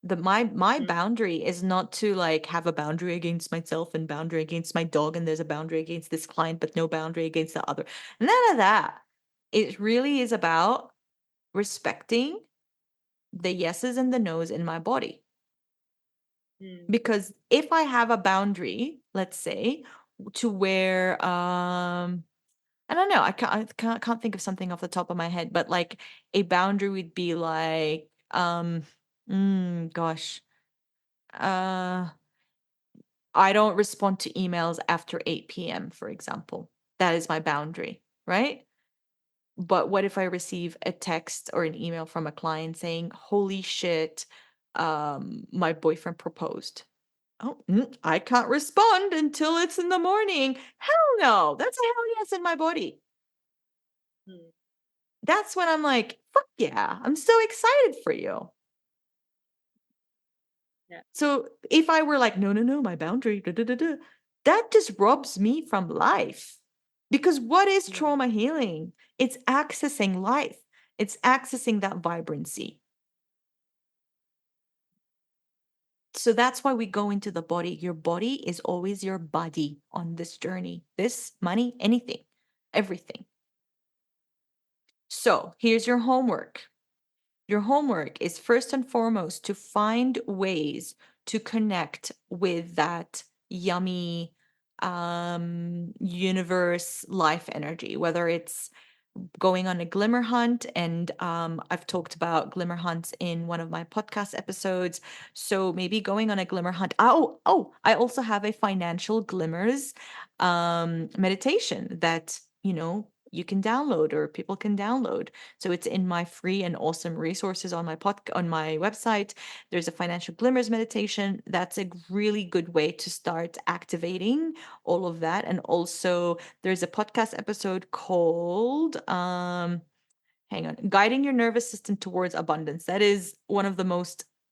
A: My
B: Mm.
A: boundary is not to like have a boundary against myself and boundary against my dog and there's a boundary against this client but no boundary against the other. None of that. It really is about respecting the yeses and the nos in my body.
B: Mm.
A: Because if I have a boundary, let's say, to where I don't know, I can't think of something off the top of my head, but like a boundary would be like gosh. Uh I don't respond to emails after 8 p.m., for example. That is my boundary, right? But what if I receive a text or an email from a client saying, "Holy shit, my boyfriend proposed." Oh, I can't respond until it's in the morning. Hell no. That's a hell yes in my body.
B: Mm.
A: That's when I'm like, fuck yeah, I'm so excited for you.
B: Yeah.
A: So if I were like, no, no, no, my boundary, da, da, da, da, that just robs me from life. Because what is
B: Mm.
A: trauma healing? It's accessing life, it's accessing that vibrancy. So that's why we go into the body. Your body is always your body on this journey. This, money, anything, everything. So here's your homework. Your homework is first and foremost to find ways to connect with that yummy universe life energy, whether it's going on a glimmer hunt. And I've talked about glimmer hunts in one of my podcast episodes. So maybe going on a glimmer hunt. Oh, I also have a financial glimmers meditation that, you can download or people can download. So it's in my free and awesome resources on on my website. There's a financial glimmers meditation. That's a really good way to start activating all of that. And also there's a podcast episode called hang on, guiding your nervous system towards abundance. That is one of the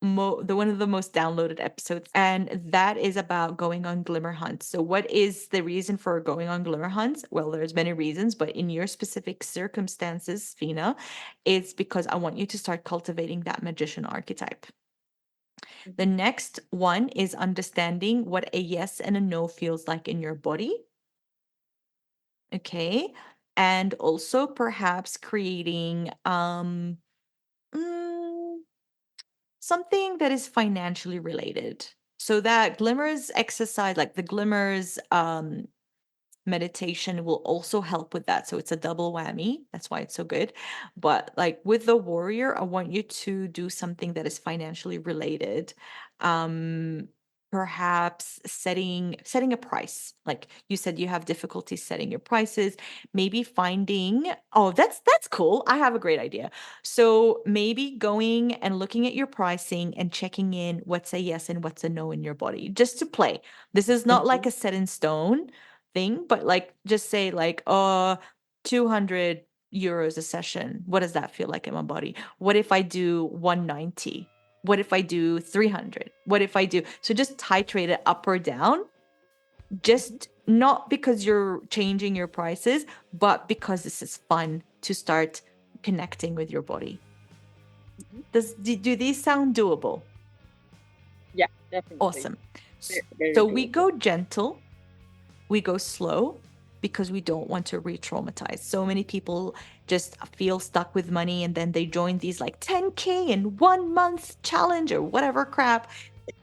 A: one of the most downloaded episodes, and that is about going on glimmer hunts. So what is the reason for going on glimmer hunts? Well, there's many reasons, but in your specific circumstances, Fina, it's because I want you to start cultivating that magician archetype. The
B: Mhm.
A: next one is understanding what a yes and a no feels like in your body. Okay. And also perhaps creating mm, something that is financially related. So that glimmers exercise, like the glimmers meditation will also help with that. So it's a double whammy. That's why it's so good. But like with the warrior, I want you to do something that is financially related. Um perhaps setting a price. Like you said, you have difficulty setting your prices. Maybe finding, oh, that's cool. I have a great idea. So maybe going and looking at your pricing and checking in what's a yes and what's a no in your body, just to play. This is not like a set in stone thing, but like just say like 200 euros a session. What does that feel like in my body? What if I do 190? What if I do 300? What if I do? So just titrate it up or down, just not because you're changing your prices, but because this is fun to start connecting with your body. Do these sound doable?
B: Yeah, definitely.
A: Awesome.
B: Very
A: So we
B: doable.
A: go gentle, we go slow, because we don't want to re-traumatize. So many people just feel stuck with money and then they join these like 10K in 1 month challenge or whatever crap.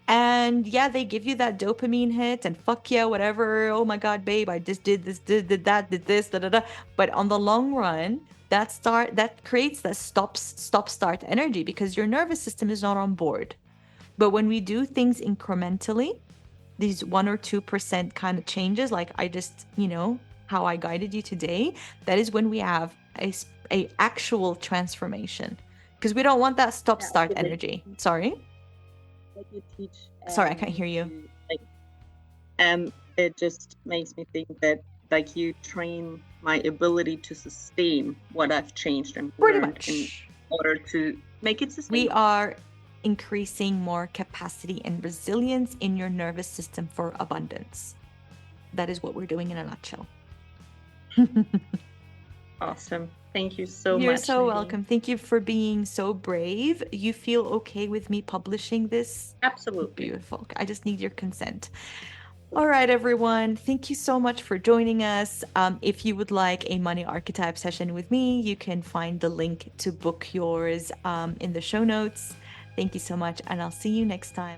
A: And yeah, they give you that dopamine hit and fuck yeah, whatever. Oh my God, babe, I just did this, did that, did this, da da da. But on the long run, that creates that stop start energy because your nervous system is not on board. But when we do things incrementally, these 1 or 2% kind of changes, like I just, how I guided you today, that is when we have a actual transformation, because we don't want that start energy. Sorry,
B: you teach.
A: Sorry, I can't hear you.
B: It just makes me think that like you train my ability to sustain what I've changed and
A: pretty
B: learned
A: much
B: in order to make it sustainable.
A: We are increasing more capacity and resilience in your nervous system for abundance. That is what we're doing in a nutshell.
B: Awesome. Thank you so much.
A: You're so
B: Nadine.
A: welcome. Thank you for being so brave. You feel okay with me publishing this?
B: Absolutely.
A: Beautiful. I just need your consent. All right, everyone. Thank you so much for joining us. If you would like a money archetype session with me, you can find the link to book yours in the show notes. Thank you so much, and I'll see you next time.